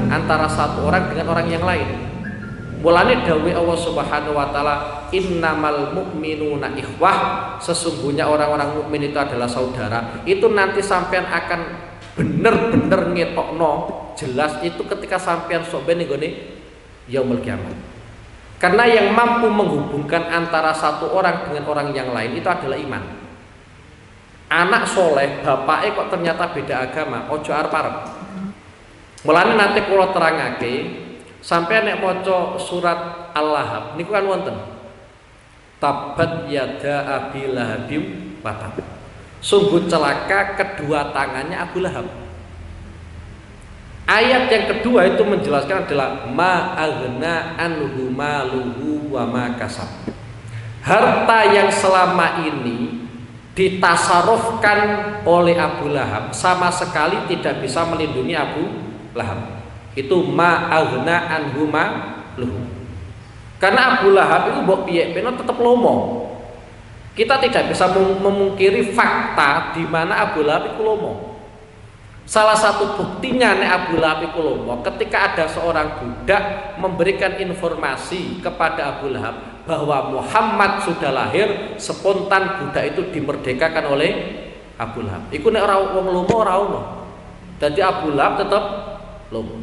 antara satu orang dengan orang yang lain. Mulane dawuh Allah Subhanahu wa taala innamal mu'minuna ikhwah, sesungguhnya orang-orang mukmin itu adalah saudara. Itu nanti sampean akan bener-bener ngetokno jelas itu ketika sampean sok ben nggone yaumul kiamat. Karena yang mampu menghubungkan antara satu orang dengan orang yang lain itu adalah iman. Anak soleh, bapaknya kok ternyata beda agama, ojo arep-arep. Mulane nanti kula terangake, sampean nek maca surat Al-Lahab niku kan wonten. Tabat yada Abi Lahabim wa tab. Sungguh celaka kedua tangannya Abu Lahab. Ayat yang kedua itu menjelaskan adalah ma aghna anhu maluhu wa ma kasab. Harta yang selama ini ditasarufkan oleh Abu Lahab sama sekali tidak bisa melindungi Abu Lahab. Itu ma aghna anhu maluhu. Karena Abu Lahab itu mbok piye peno tetep lomo. Kita tidak bisa memungkiri fakta di mana Abu Lahab itu lomo. Salah satu buktinya nek Abu Lahab itu lomo ketika ada seorang budak memberikan informasi kepada Abu Lahab bahwa Muhammad sudah lahir, spontan budak itu dimerdekakan oleh Abu Lahab. Iku nek ora wong lomo ora ono. Dadi Abu Lahab tetap lomo.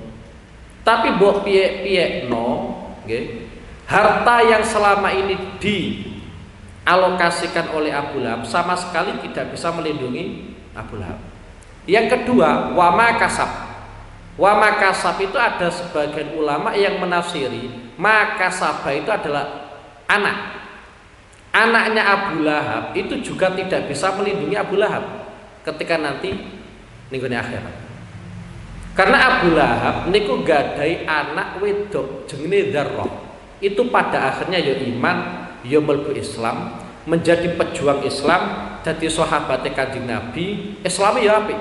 Tapi mbok piye-piyekno, nggih. Harta yang selama ini dialokasikan oleh Abu Lahab sama sekali tidak bisa melindungi Abu Lahab. Yang kedua, wama kasab. Wama kasab itu ada sebagian ulama yang menafsiri makasabah itu adalah anak. Anaknya Abu Lahab itu juga tidak bisa melindungi Abu Lahab ketika nanti ninggone akhirat. Karena Abu Lahab niku gadai anak wedok jenenge Dzarrah. Itu pada akhirnya ya iman, ya mlebu Islam, menjadi pejuang Islam, jadi sahabatnya Kanjeng Nabi, Islam ya apik.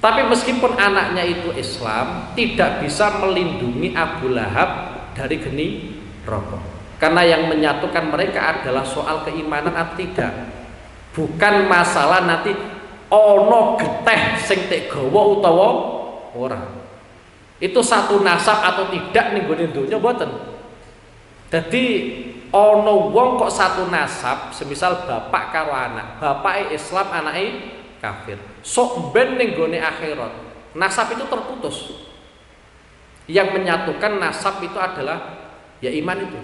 Tapi meskipun anaknya itu Islam, tidak bisa melindungi Abu Lahab dari geni rokok. Karena yang menyatukan mereka adalah soal keimanan atau tidak. Bukan masalah nanti ono geteh sing tek gawa utawa ora. Itu satu nasab atau tidak ning gone donya mboten. Dadi ana wong kok satu nasab, semisal bapak karo anak, bapake Islam, anake kafir. Sok ben ning gone akhirat, nasab itu terputus. Yang menyatukan nasab itu adalah ya iman itu.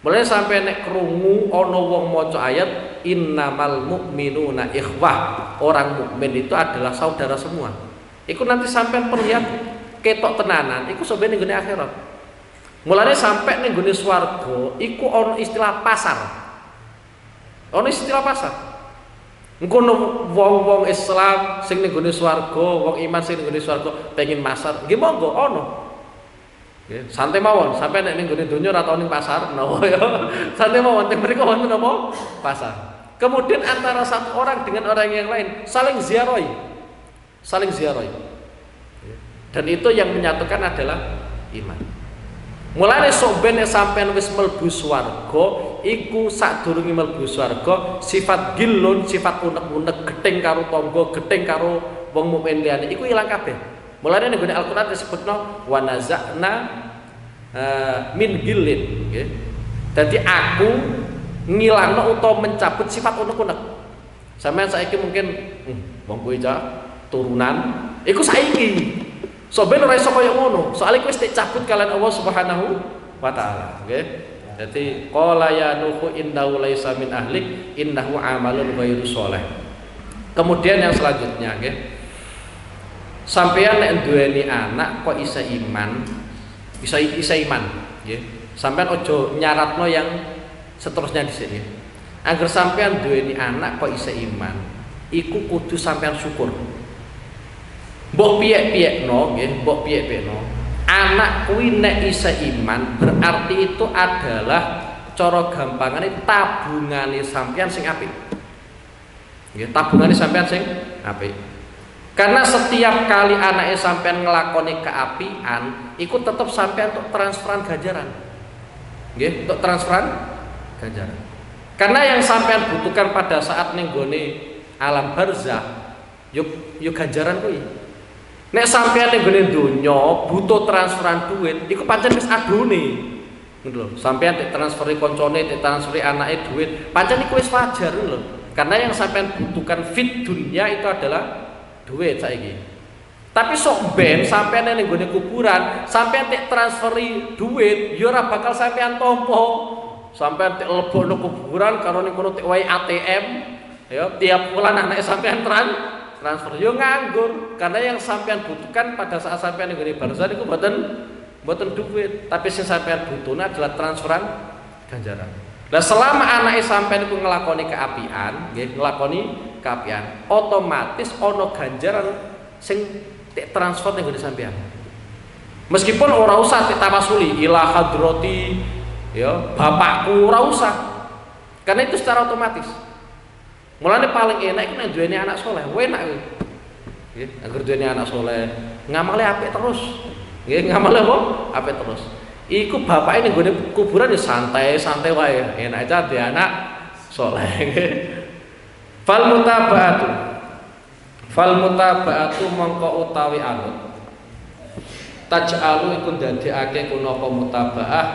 Mulai sampai nek krungu ana wong maca ayat innamal mu'minuna ikhwah, orang mukmin itu adalah saudara semua. Iku nanti sampai perlihat ketok tenanan, iku sampai ning gone akhirat. Mulane sampai ning gone swarga, iku ana istilah pasar. Ana istilah pasar. Engko wong-wong Islam sing ning gone swarga, wong iman sing ning gone swarga pengin masar, nggih monggo ana. Nggih, santai mawon, sampai nek ning gone donya ora tau ning pasar, menawa ya. Santai mawon teng mriku wonten apa? Pasar. Kemudian antara satu orang dengan orang yang lain saling ziarahi. Saling ziarahi. Dan itu yang menyatukan adalah iman. Mulane sok ben nek sampean wis mlebu swarga, iku sadurunge mlebu swarga sifat gilun, sifat unek-unek, gething karo tangga, gething karo wong mukmin liyane iku ilang kabeh. Mulane ning Al-Qur'an disebutno wa naza'na min gillin, nggih. Dadi aku ngilangno utawa mencabut sifat unek-unek. Sampeyan saiki mungkin wong kuwi turunan, iku saiki. So ben ora iso kaya ngono. Soale kuwi wis dicabut kalian Allah Subhanahu wa taala, nggih. Dadi qala ya nuhu innahu laisa min ahlik innahu amalun ghairu sholih. Kemudian yang selanjutnya, nggih. Sampeyan nek duweni anak kok isa iman, isa iman, nggih. Sampeyan aja nyaratno yang seterusnya dhisik, nggih. Agar sampeyan duweni anak kok isa iman, iku kudu sampeyan syukur. Mbok piyek-piyekno nggih, mbok piyek-piyekno. Anak kuwi nek isa iman berarti itu adalah cara gampangane tabungane sampean sing apik. Nggih, tabungane sampean sing apik. Karena setiap kali anake sampean nglakoni keapian, iku tetep sampean untuk transferan ganjaran. Nggih, untuk transferan ganjaran. Karena yang sampean butuhkan pada saat ning gone alam barzah, yuk ganjaran kuwi. Nek sampeyan ning gone donya butuh transferan duit, iku pancen wis adune. Ngono lho. Sampeyan transferi koncone, transferi anake duit, pancen iku wis wajar lho. Karena yang sampeyan butuhkan fit dunia itu adalah duit saiki. Tapi sok ben sampeyan ning gone kuburan, sampeyan transferi duit, ya ora bakal sampeyan tampa. Sampeyan lebokno kuburan karo ning kono wae ATM, ya tiap bulan anake sampeyan transfer yo nganggur, karena yang sampean butuhkan pada saat sampean ning ngene barzah niku mboten duit, tapi sing sampean butuhna adalah transferan ganjaran. Lah selama anake sampean iku nglakoni keapian, nggih nglakoni keapian, otomatis ana ganjaran sing transfer ning ngene sampean. Meskipun ora usah ditawasuli ila hadrati ya bapakku, ora usah. Karena itu secara otomatis. Mulane paling enak iku nek duweni anak saleh, enak kuwi. Nggih, agar duweni anak saleh, ngamale apik terus. Nggih, ngamale apa? Apik terus. Iku bapake ning gone kuburan ya santai-santai wae, enak aja duwe anak saleh. Fal mutaba'atu mongko utawi anut. Taj'alu iku ndadekake kunapa mutaba'ah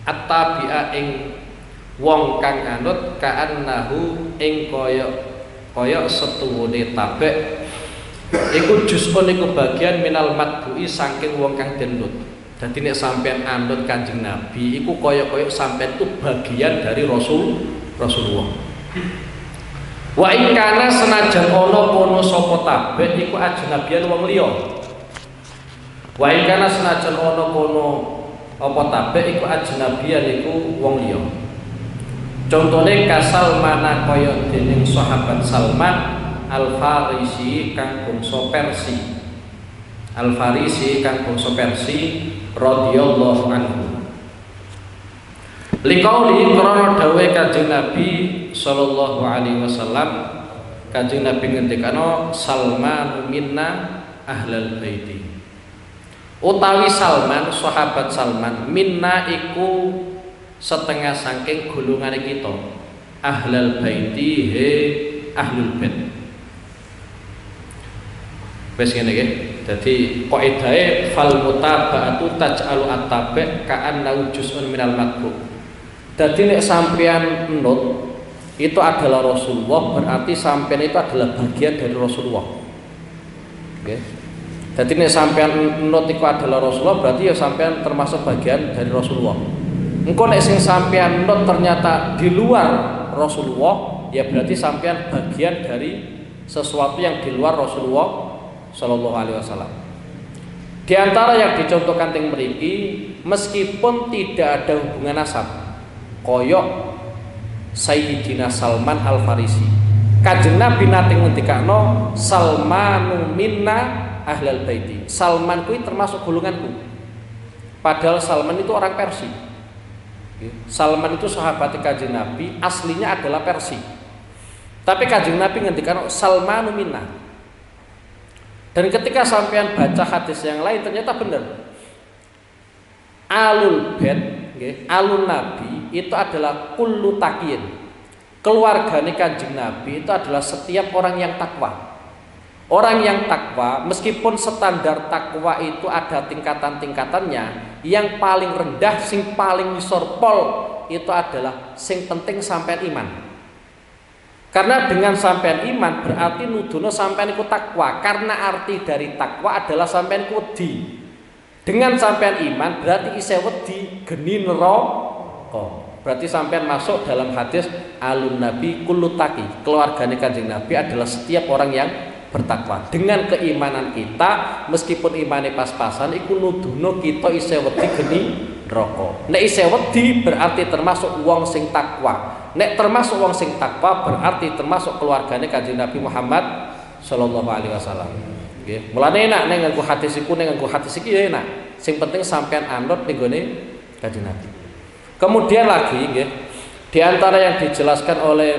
at-tabi'a ing wong kang anut ka'annahu ing kaya setuwune tabek iku juz'un iku bagian minal matbu'i saking wong kang denut. Dadi nek sampean anut Kanjeng Nabi iku kaya-kaya sampean itu bagian dari Rasulullah. Wa ing kana senajan ana kono sapa tabek iku ajnabian wong liya. Wa ing kana senajan ana kono apa tabek iku ajnabian iku wong liya. Contohnya kasal mana kaya dening sahabat Salman Al-Farisi kang bangsa Persi. Al-Farisi kang bangsa Persi radhiyallahu anhu. Liqauli krana dawuhe Kanjeng Nabi sallallahu alaihi wasallam, Kanjeng Nabi ngendikano Salman minna ahlal baiti. Utawi Salman, sahabat Salman minna iku setengah saking golongane kita ahlul baiti he ahlul bait. Wis ngene nggih. Dadi qaidahe fal mutaba'atu taj'alu at-tabi' ka'annahu juz'un minal matbu'. Dadi nek sampean nut itu adalah Rasulullah, berarti sampean itu adalah bagian dari Rasulullah. Nggih. Dadi nek sampean nut itu adalah Rasulullah, berarti ya sampean termasuk bagian dari Rasulullah. Engko nek sing sampean nut ternyata di luar Rasulullah, ya berarti sampean bagian dari sesuatu yang di luar Rasulullah Sallallahu Alaihi Wasallam. Di antara yang dicontohkan teng mriki, meskipun tidak ada hubungan nasab, koyok Sayyidina Salman Al Farisi, Kanjeng Nabi nate ngendikano Salmanu minna ahlal baiti. Salman kuwi termasuk golonganku. Padahal Salman itu orang Persia. Salman itu sahabat Kanjeng Nabi, aslinya adalah Persia. Tapi Kanjeng Nabi ngendikano Salmanu minna. Dan ketika sampean baca hadis yang lain ternyata benar. Alul bait, alun Nabi itu adalah kullu taqin. Keluargane Kanjeng Nabi itu adalah setiap orang yang takwa. Orang yang takwa, meskipun standar takwa itu ada tingkatan-tingkatannya, yang paling rendah, sing paling ngisor pol itu adalah sing penting sampean iman. Karena dengan sampean iman berarti nuduno sampean iku takwa. Karena arti dari takwa adalah sampean wedi. Dengan sampean iman berarti isih wedi geni neraka. Berarti sampean masuk dalam hadis alun Nabi kullu taqi. Keluargane Kanjeng Nabi adalah setiap orang yang bertakwa. Dengan keimanan kita, meskipun imane pas-pasan iku nuduno kita isih wedi geni neraka. Nek isih wedi berarti termasuk wong sing takwa. Nek termasuk wong sing takwa berarti termasuk keluargane Kanjeng Nabi Muhammad sallallahu alaihi wasallam. Nggih. Mulane enak nek nganggo hadis iku, nek nganggo hadis iki ya enak. Sing penting sampean anut ning gone Kanjeng Nabi. Kemudian lagi nggih, di antara yang dijelaskan oleh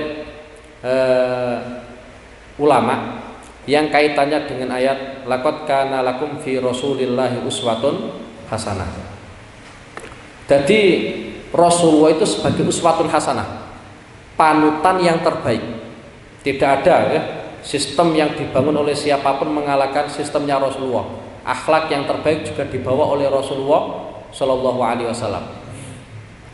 ulama yang kaitannya dengan ayat laqad kana lakum fi rasulillahi uswatun hasanah. Jadi Rasulullah itu sebagai uswatun hasanah, panutan yang terbaik. Tidak ada ya sistem yang dibangun oleh siapapun mengalahkan sistemnya Rasulullah. Akhlak yang terbaik juga dibawa oleh Rasulullah Shallallahu Alaihi Wasallam.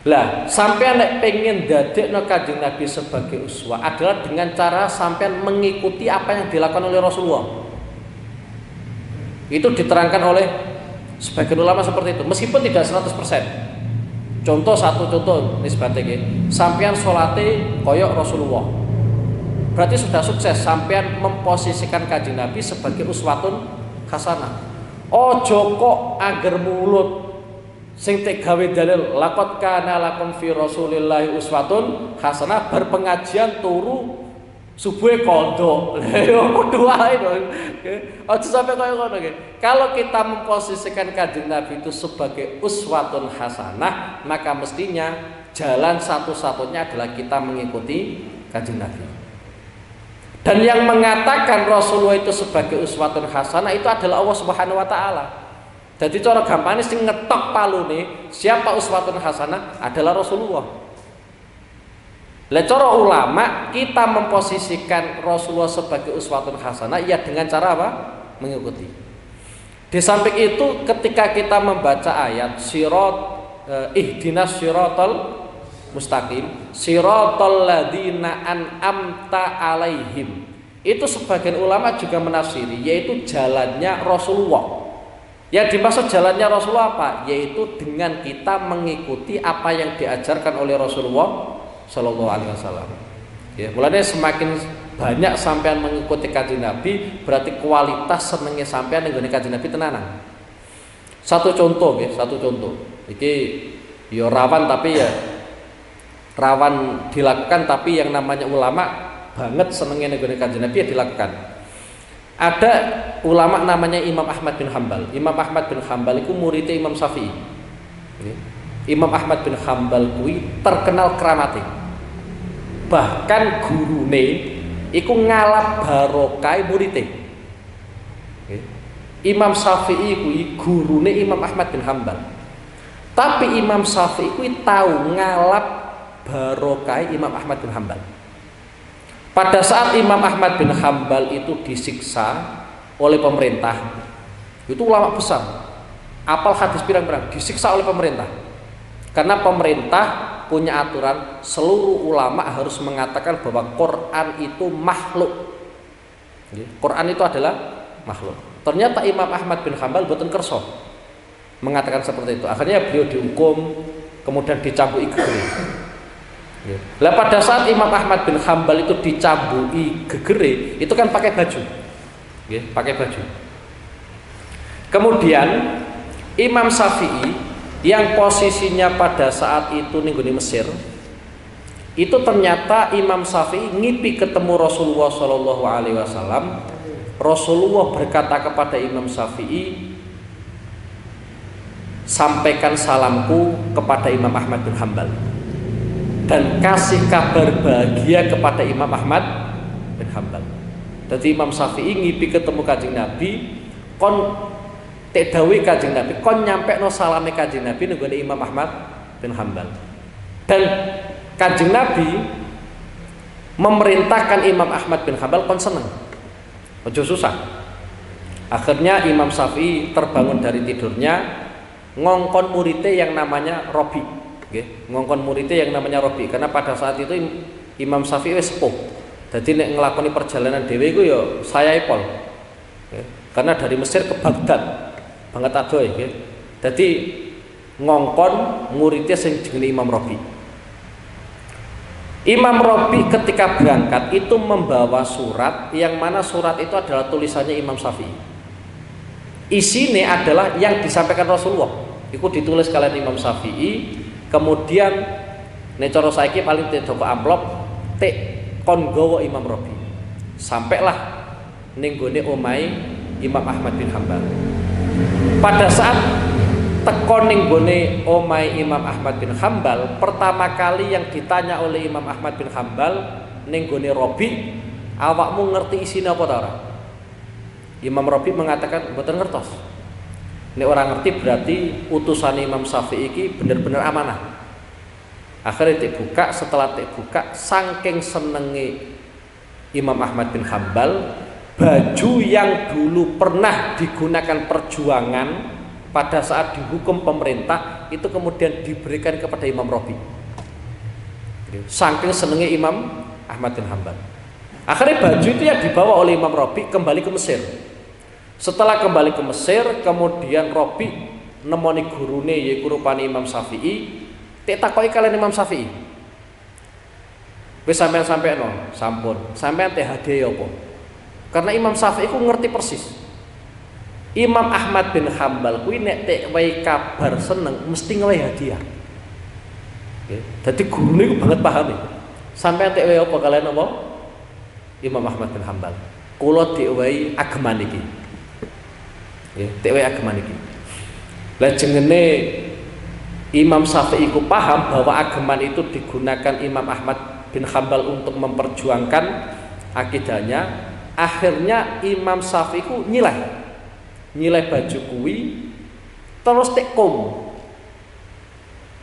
Lah, sampean nek pengen dadekno Kanjeng Nabi sebagai uswah adalah dengan cara sampean mengikuti apa yang dilakukan oleh Rasulullah. Itu diterangkan oleh sebagian ulama seperti itu, meskipun tidak 100%. Satu contoh nisbate nggih, sampean salate koyok Rasulullah. Berarti sudah sukses, sampean memposisikan Kanjeng Nabi sebagai uswatun hasanah. Ojo kok agar mulut sing tek gawe dalil laqad kana lakum fi rasulillahi uswatun hasanah berpengajian turu subuhe kondo. Lha padha wae dong. Aja sampe kaya ngono nggih. Kalau kita memposisikan Kanjeng Nabi itu sebagai uswatun hasanah, maka mestinya jalan satu-satunya adalah kita mengikuti Kanjeng Nabi. Dan yang mengatakan Rasulullah itu sebagai uswatun hasanah itu adalah Allah Subhanahu wa taala. Jadi cara gampangnya sing ngetok palune siapa uswatun hasanah adalah Rasulullah. Lah cara ulama kita memposisikan Rasulullah sebagai uswatun hasanah ya dengan cara apa? Mengikuti. Di samping itu ketika kita membaca ayat ihdinas siratal mustaqim, siratal ladzina an'amta alaihim. Itu sebagian ulama juga menafsiri yaitu jalannya Rasulullah. Yang dimaksud jalannya Rasulullah apa? Yaitu dengan kita mengikuti apa yang diajarkan oleh Rasulullah Shallallahu Alaihi Wasallam. Ya, mulanya semakin banyak sampean mengikuti Kanjeng Nabi, berarti kualitas senengnya sampean nggone Kanjeng Nabi tenanan. Satu contoh. Iki ya rawan tapi ya rawan dilakukan, tapi yang namanya ulama banget senengnya nggone Kanjeng Nabi ya dilakukan. Ada ulama namanya Imam Ahmad bin Hambal. Imam Ahmad bin Hambal itu muridnya Imam Syafi'i. Imam Ahmad bin Hambal kuwi terkenal keramate. Bahkan gurune iku ngalap barokah muridé. Imam Syafi'i kuwi gurune Imam Ahmad bin Hambal. Tapi Imam Syafi'i kuwi tahu ngalap barokah Imam Ahmad bin Hambal. Pada saat Imam Ahmad bin Hambal itu disiksa, oleh pemerintah. Itu ulama besar, apal hadis pirang-pirang, disiksa oleh pemerintah. Karena pemerintah punya aturan seluruh ulama harus mengatakan bahwa Quran itu makhluk. Quran itu adalah makhluk. Ternyata Imam Ahmad bin Hambal boten kersa mengatakan seperti itu. Akhirnya beliau dihukum, kemudian dicambuki gegere. Lah pada saat Imam Ahmad bin Hambal itu dicambuki gegere, itu kan pakai baju. Pakai baju. Kemudian Imam Syafi'i yang posisinya pada saat itu ningguni Mesir, itu ternyata Imam Syafi'i ngipi ketemu Rasulullah Shallallahu Alaihi Wasallam. Rasulullah berkata kepada Imam Syafi'i, sampaikan salamku kepada Imam Ahmad bin Hambal dan kasih kabar bahagia kepada Imam Ahmad bin Hambal. Jadi Imam Syafi'i ngipi ketemu Kanjeng Nabi, kon tek dawuh Kanjeng Nabi, kon nyampekno salame Kanjeng Nabi nunggone Imam Ahmad bin Hambal. Dan Kanjeng Nabi memerintahkan Imam Ahmad bin Hambal kon seneng. Ojo susah. Akhirnya Imam Syafi'i terbangun dari tidurnya, ngongkon muridnya yang namanya Robi. Ngongkon muridnya yang namanya Robi, karena pada saat itu Imam Syafi'i wis sepuh. Jadi nek nglakoni perjalanan dhewe iku ya saya ipol. Karena dari Mesir ke Baghdad banget adoh nggih. Dadi ngongkon muridnya sing jenenge Imam Robi. Imam Robi ketika berangkat itu membawa surat yang mana surat itu adalah tulisannya Imam Syafi'i. Isinya adalah yang disampaikan Rasulullah. Itu ditulis kalian Imam Syafi'i. Kemudian nek cara saiki paling teko amplop tek kon gawa Imam Robi. Sampailah ning gone omahe Imam Ahmad bin Hambal. Pada saat teko ning gone omahe Imam Ahmad bin Hambal, pertama kali yang ditanya oleh Imam Ahmad bin Hambal ning gone Robi, awakmu ngerti isine apa ta ora? Imam Robi mengatakan mboten ngertos. Nek ora ngerti berarti utusan Imam Syafi'i iki bener-bener amanah. Akhirnya dibuka, setelah dibuka saking senenge Imam Ahmad bin Hambal, baju yang dulu pernah digunakan perjuangan pada saat dihukum pemerintah itu kemudian diberikan kepada Imam Robi. Saking senenge Imam Ahmad bin Hambal. Akhirnya baju itu yang dibawa oleh Imam Robi kembali ke Mesir. Setelah kembali ke Mesir, kemudian Robi nemoni gurune yaiku rupane Imam Syafi'i. Tak takoki kalian Imam Syafi'i. Wis sampean sampeno, sampun. Sampean teh hadiah apa? Karena Imam Syafi'i ku ngerti persis. Imam Ahmad bin Hambal kuwi nek tek wae kabar seneng mesti ngewe hadiah. Nggih. Dadi gurune ku banget paham. Sampean tek wae apa kalian apa? Imam Ahmad bin Hambal. Kula diewahi agama niki. Nggih, tek wae agama niki. Lah jengene Imam Syafi'i ku paham bahwa agama itu digunakan Imam Ahmad bin Hambal untuk memperjuangkan akidahnya. Akhirnya Imam Syafi'i ku nyilai baju kuwi terus tekum.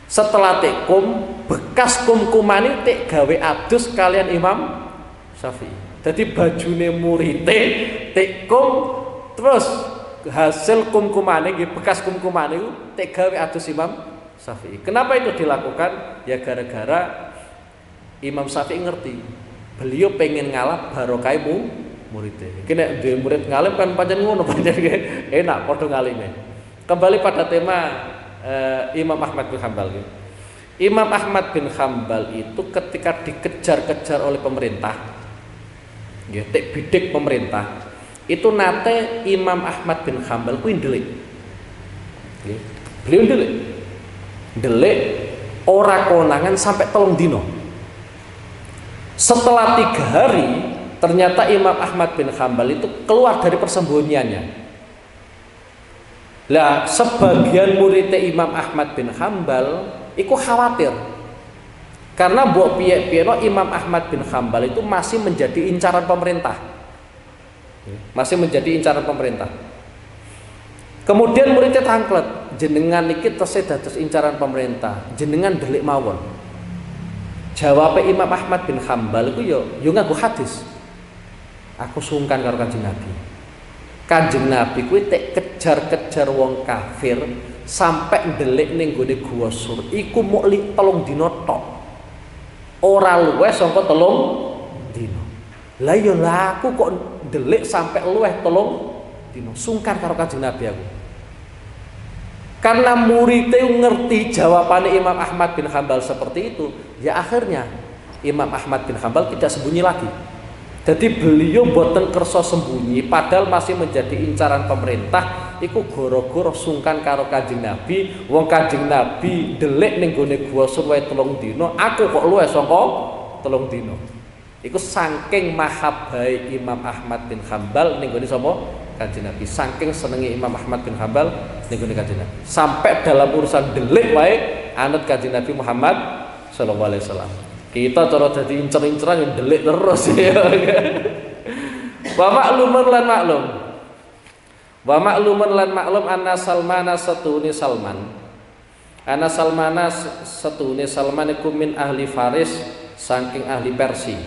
Setelah tekum, bekas kumkumane tek gawe adus kalian Imam Syafi'i. Jadi bajune murite tekum terus hasil kumkumane nggih bekas kumkumane ku tek gawe adus Imam Syafi'i. Kenapa itu dilakukan? Ya gara-gara Imam Syafi'i ngerti beliau pengen ngalah barokah muridnya. Kene duwe murid ngalim kan pancen ngono, pancen enak padha ngalime. Kembali pada tema Imam Ahmad bin Hambal. Imam Ahmad bin Hambal itu ketika dikejar-kejar oleh pemerintah, ya tek bidik pemerintah, itu nate Imam Ahmad bin Hambal kuwi ndelik. Beliau ndelik ora konangan sampai 3 dino. Setelah 3 hari ternyata Imam Ahmad bin Hambal itu keluar dari persembunyiannya. Lah sebagian murid Imam Ahmad bin Hambal iku khawatir karena mbok piye-piyeno Imam Ahmad bin Hambal itu masih menjadi incaran pemerintah. Masih menjadi incaran pemerintah. Kemudian muridnya tangklet, jenengan iki tesih dados incaran pemerintah, jenengan delik mawon. Jawabnya Imam Ahmad bin Hambal iku yo nganggo hadis. Aku sungkan karo Kanjeng Nabi. Kanjeng Nabi kuwi tek kejar-kejar wong kafir sampai ndelik ning gone Gua Sur iku muk 3 dina tok. Ora luwih saka 3 dina. Lah ya lah aku kok ndelik sampai luwih 3 dina. Sungkan karo Kanjeng Nabi aku. Karena muridnya ngerti jawabannya Imam Ahmad bin Hambal seperti itu, ya akhirnya Imam Ahmad bin Hambal tidak sembunyi lagi. Jadi beliau boten kersa sembunyi padahal masih menjadi incaran pemerintah iku goro-goro sungkan karo Kanjeng Nabi. Wong Kanjeng Nabi delik ning gone Gua Sur wae 3 dina, aku kok luwih saka 3 dina. Iku saking mahabbai Imam Ahmad bin Hambal ning gone sapa? Kanjeng Nabi. Saking senenge Imam Ahmad bin Hambal ning gone Kanjeng Nabi. Sampai dalam urusan delik wae anut Kanjeng Nabi Muhammad sallallahu alaihi wasallam. Kita cara dadi incer-inceran yang delik terus ya. Wa ma'lumun lan maklum. Wa ma'lumun lan maklum anna Salmana satune Salman. Anna Salmana satune Salman iku min ahli Faris saking ahli Persia.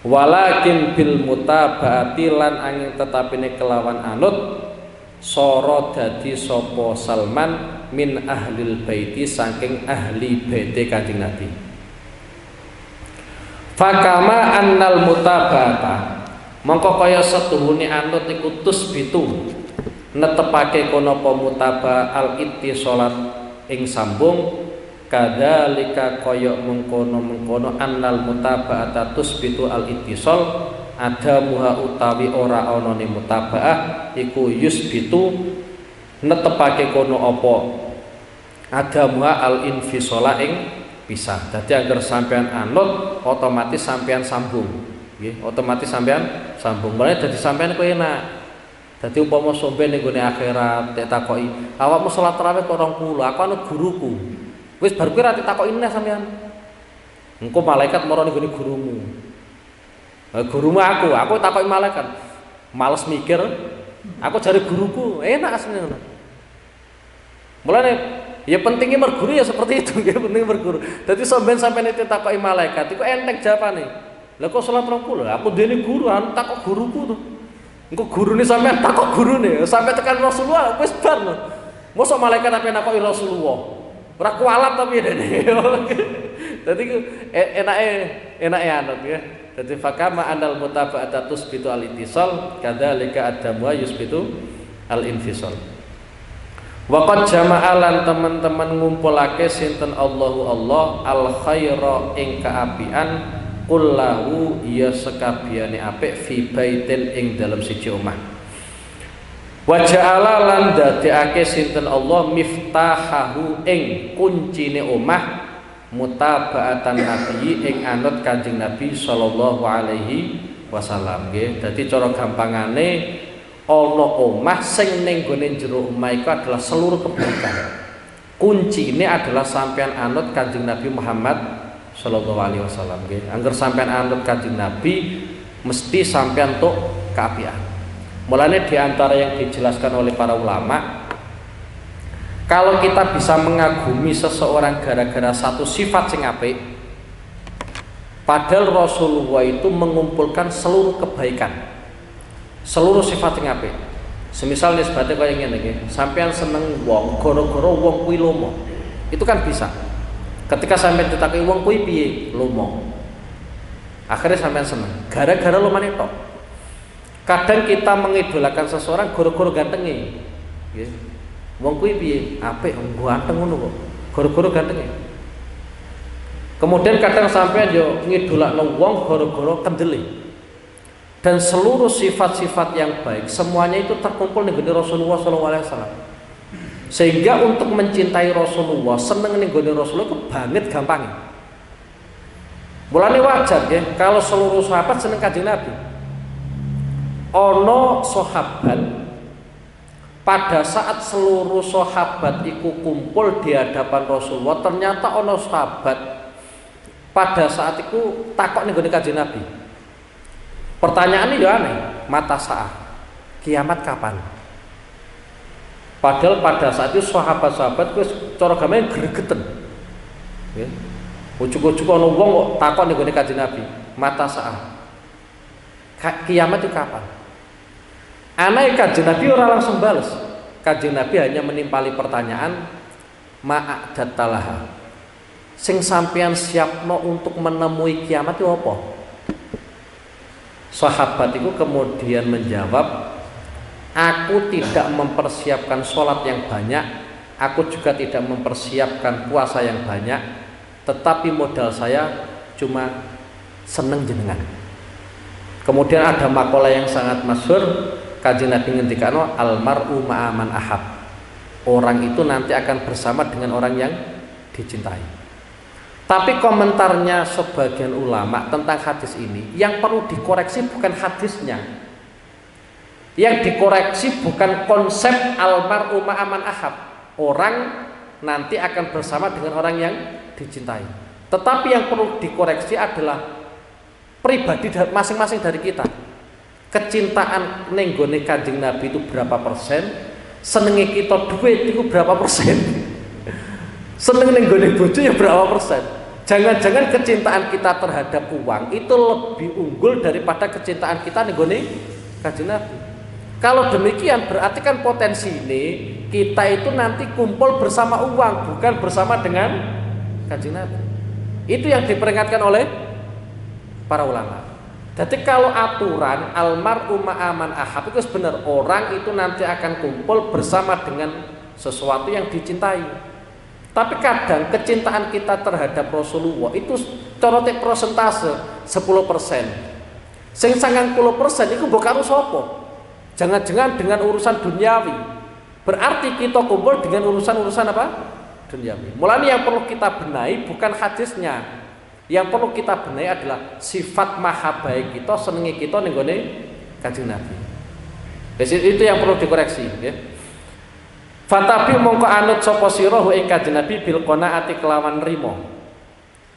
Walakin bil mutabaati lan angin tetapine kelawan anut soro dadi sapa Salman min ahlil baiti saking ahli baiti Kanjeng Nabi. Fakama annal mutabata mongko kaya setuhune anut iku tusbitu netepake kono apa mutaba al ittisalat ing sambung kadzalika kaya mengkono annal mutabata tusbitu al ittisal ada muha utawi ora anane mutabaah iku yusbitu netepake kono apa ada muha al infisala ing pisah. Dadi agar sampean anut otomatis sampean sambung nggih, otomatis sampean sambung. Mulane dadi sampean kowe enak. Dadi umpama sombe ning gone akhirat tek takoki, awakmu salat tarawih kok 20, aku anut guruku. Wis bar kowe ra ditakoki neh sampean. Engko malaikat mara ning gone gurumu. Gurumu aku takoki malaikat. Males mikir, aku jare guruku, enak asline ngono. Mulane ya pentingnya berguru ya seperti itu, ya penting berguru. Jadi sampean itu takoki malaikat, iku enteng jawabane. Lah kok salat 20? Aku dene guru, aku takok guruku tuh. Engko gurune sampean takok gurune, sampai tekan Rasulullah wis bar. Mosok malaikat sampe nakoki Rasulullah. Ora kualat tapi dene. Dadi enake anut ya. Dadi fakama anal mutaba'ata tusbitu al-ittisal kadzalika adamu yusbitu al-infisal. Waqad jama'alan teman-teman ngumpulake sinten Allahu Allah al khaira ing kaapian kullahu ya sekabehane apik fi baitin ing dalam siji omah. Wa ja'ala lan dadekake sinten Allah miftahahu ing kuncine omah mutaba'atan nabi ing anut Kanjeng Nabi sallallahu alaihi wasallam nggih. Dadi cara gampangane ana omah sing ning gone jero omah iku adalah seluruh kebaikan. Kuncine adalah sampean anut Kanjeng Nabi Muhammad sallallahu alaihi wasallam nggih. Angger sampean anut Kanjeng Nabi mesti sampean tuk kaapian. Mulane di antara yang dijelaskan oleh para ulama, kalau kita bisa mengagumi seseorang gara-gara satu sifat sing apik, padahal Rasulullah itu mengumpulkan seluruh kebaikan, seluruh sifat yang apik. Semisal nisbate kaya ngene iki, sampean seneng wong gara-gara wong kuwi lomo. Itu kan bisa. Ketika sampean ditakoki wong kuwi piye? Lomo. Akhirnya sampean seneng gara-gara lomane tok. Kadang kita mengidolakan seseorang gara-gara gantenge. Nggih. Wong kuwi piye? Apik, ganteng ngono kok. Gara-gara gantenge. Kemudian kadang sampean yo ngidolakno wong gara-gara kendele. Dan seluruh sifat-sifat yang baik semuanya itu terkumpul ning gone Rasulullah SAW. Sehingga untuk mencintai Rasulullah, seneng ning gone Rasulullah itu banget gampangnya. Mulane wajar ya kalau seluruh sahabat seneng Kanjeng Nabi. Ono sahabat pada saat seluruh sahabat itu kumpul di hadapan Rasulullah, ternyata ono sahabat pada saat itu takok ning gone Kanjeng Nabi. Pertanyaannya ya aneh, mata saat kiamat kapan? Padahal pada saat itu sahabat-sahabat wis cara gamane gregeten. Ya. Ujug-ujug ana wong kok takon ning gone Kanjeng Nabi, mata saat. Kiamat itu kapan? Anai Kanjeng Nabi ora langsung bales. Kanjeng Nabi hanya menimpali pertanyaan, ma'adattalaha. Sing sampean siapno untuk menemui kiamat itu apa? Sahabat itu kemudian menjawab, aku tidak mempersiapkan sholat yang banyak, aku juga tidak mempersiapkan puasa yang banyak, tetapi modal saya cuma seneng jenengan. Kemudian ada makalah yang sangat masyhur, Kanjeng Nabi ngendikano, almar'u ma'aman ahab. Orang itu nanti akan bersama dengan orang yang dicintai. Tapi komentarnya sebagian ulama tentang hadis ini, yang perlu dikoreksi bukan hadisnya, yang dikoreksi bukan konsep almar'u ma'aman ahab. Orang nanti akan bersama dengan orang yang dicintai. Tetapi yang perlu dikoreksi adalah pribadi masing-masing dari kita. Kecintaan nenggone Kanjeng Nabi itu berapa persen? Senenge kita duit itu berapa persen? Seneng nenggone bojo ya berapa persen? Jangan-jangan kecintaan kita terhadap uang itu lebih unggul daripada kecintaan kita nenggone Kanjeng Nabi. Kalau demikian berarti kan potensi ini kita itu nanti kumpul bersama uang, bukan bersama dengan Kanjeng Nabi. Itu yang diperingatkan oleh para ulama. Jadi kalau aturan almar'u ma'aman ahab itu sebenarnya orang itu nanti akan kumpul bersama dengan sesuatu yang dicintai. Tapi kadang kecintaan kita terhadap Rasulullah itu corotek persentase 10%. Sing 90% itu bukan sapa. Jangan-jangan dengan urusan duniawi. Berarti kita kumpul dengan urusan-urusan apa? Duniawi. Mulanya yang perlu kita benahi bukan hadisnya. Yang perlu kita benahi adalah sifat mahabbai kita, senengi kita ning gone Kanjeng Nabi. Itu yang perlu dikoreksi, ya. Fatabi mongko anut sapa sira ing Kanjeng Nabi bil qanaati kelawan rimo.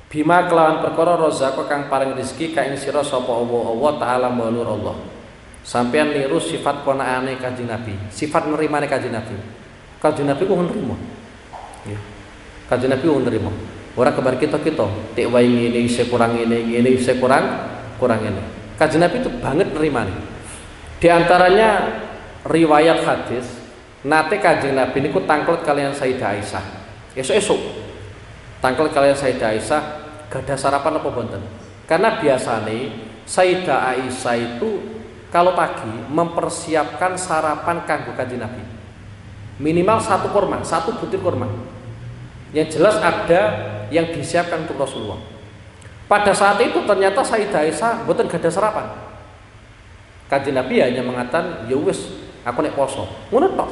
Bima kelawan perkara rozako kang paring rezeki ka ing sira sapa Allah taala mulur Allah. Sampeyan niru sifat qanaane Kanjeng Nabi, sifat nerimane Kanjeng Nabi. Kanjeng Nabi ku nerima. Ya. Kanjeng Nabi ku nerima. Ora kebar kita-kita, tik wae ngene isih kurang ngene isih kurang ngene. Kanjeng Nabi itu banget nerimane. Di antaranya riwayat hadis, nate Kanjeng Nabi niku tangklet kalian Sayyidah Aisyah. Esuk-esuk tangklet kalian Sayyidah Aisyah gadah sarapan apa boten? Karena biasanya Sayyidah Aisyah itu kalau pagi mempersiapkan sarapan kanggo Kanjeng Nabi. Minimal satu kurma, satu butir kurma. Yang jelas ada yang disiapkan untuk Rasulullah. Pada saat itu ternyata Sayyidah Aisyah mboten gadah sarapan. Kanjeng Nabi hanya mengatakan, "Ya wis, aku nek poso." Ngono tok.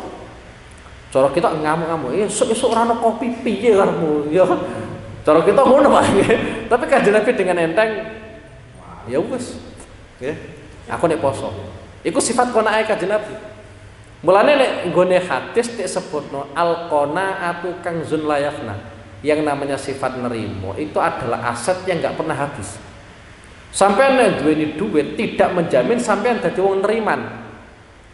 Cara kita ngamuk-ngamuk, esuk-esuk ora ono kopi piye karepmu? Ya. Cara kita ngono wae. Tapi Kanjeng Nabi dengan enteng, "Ya wis." Ya. Aku nek poso. Iku sifat qanaah Kanjeng Nabi. Mulane nek nggone hadis disebutno al-qanaatu kanzun la yafna. Yang namanya sifat nerimo itu adalah aset yang enggak pernah habis. Sampeyan nek duweni duit tidak menjamin sampeyan dadi wong neriman.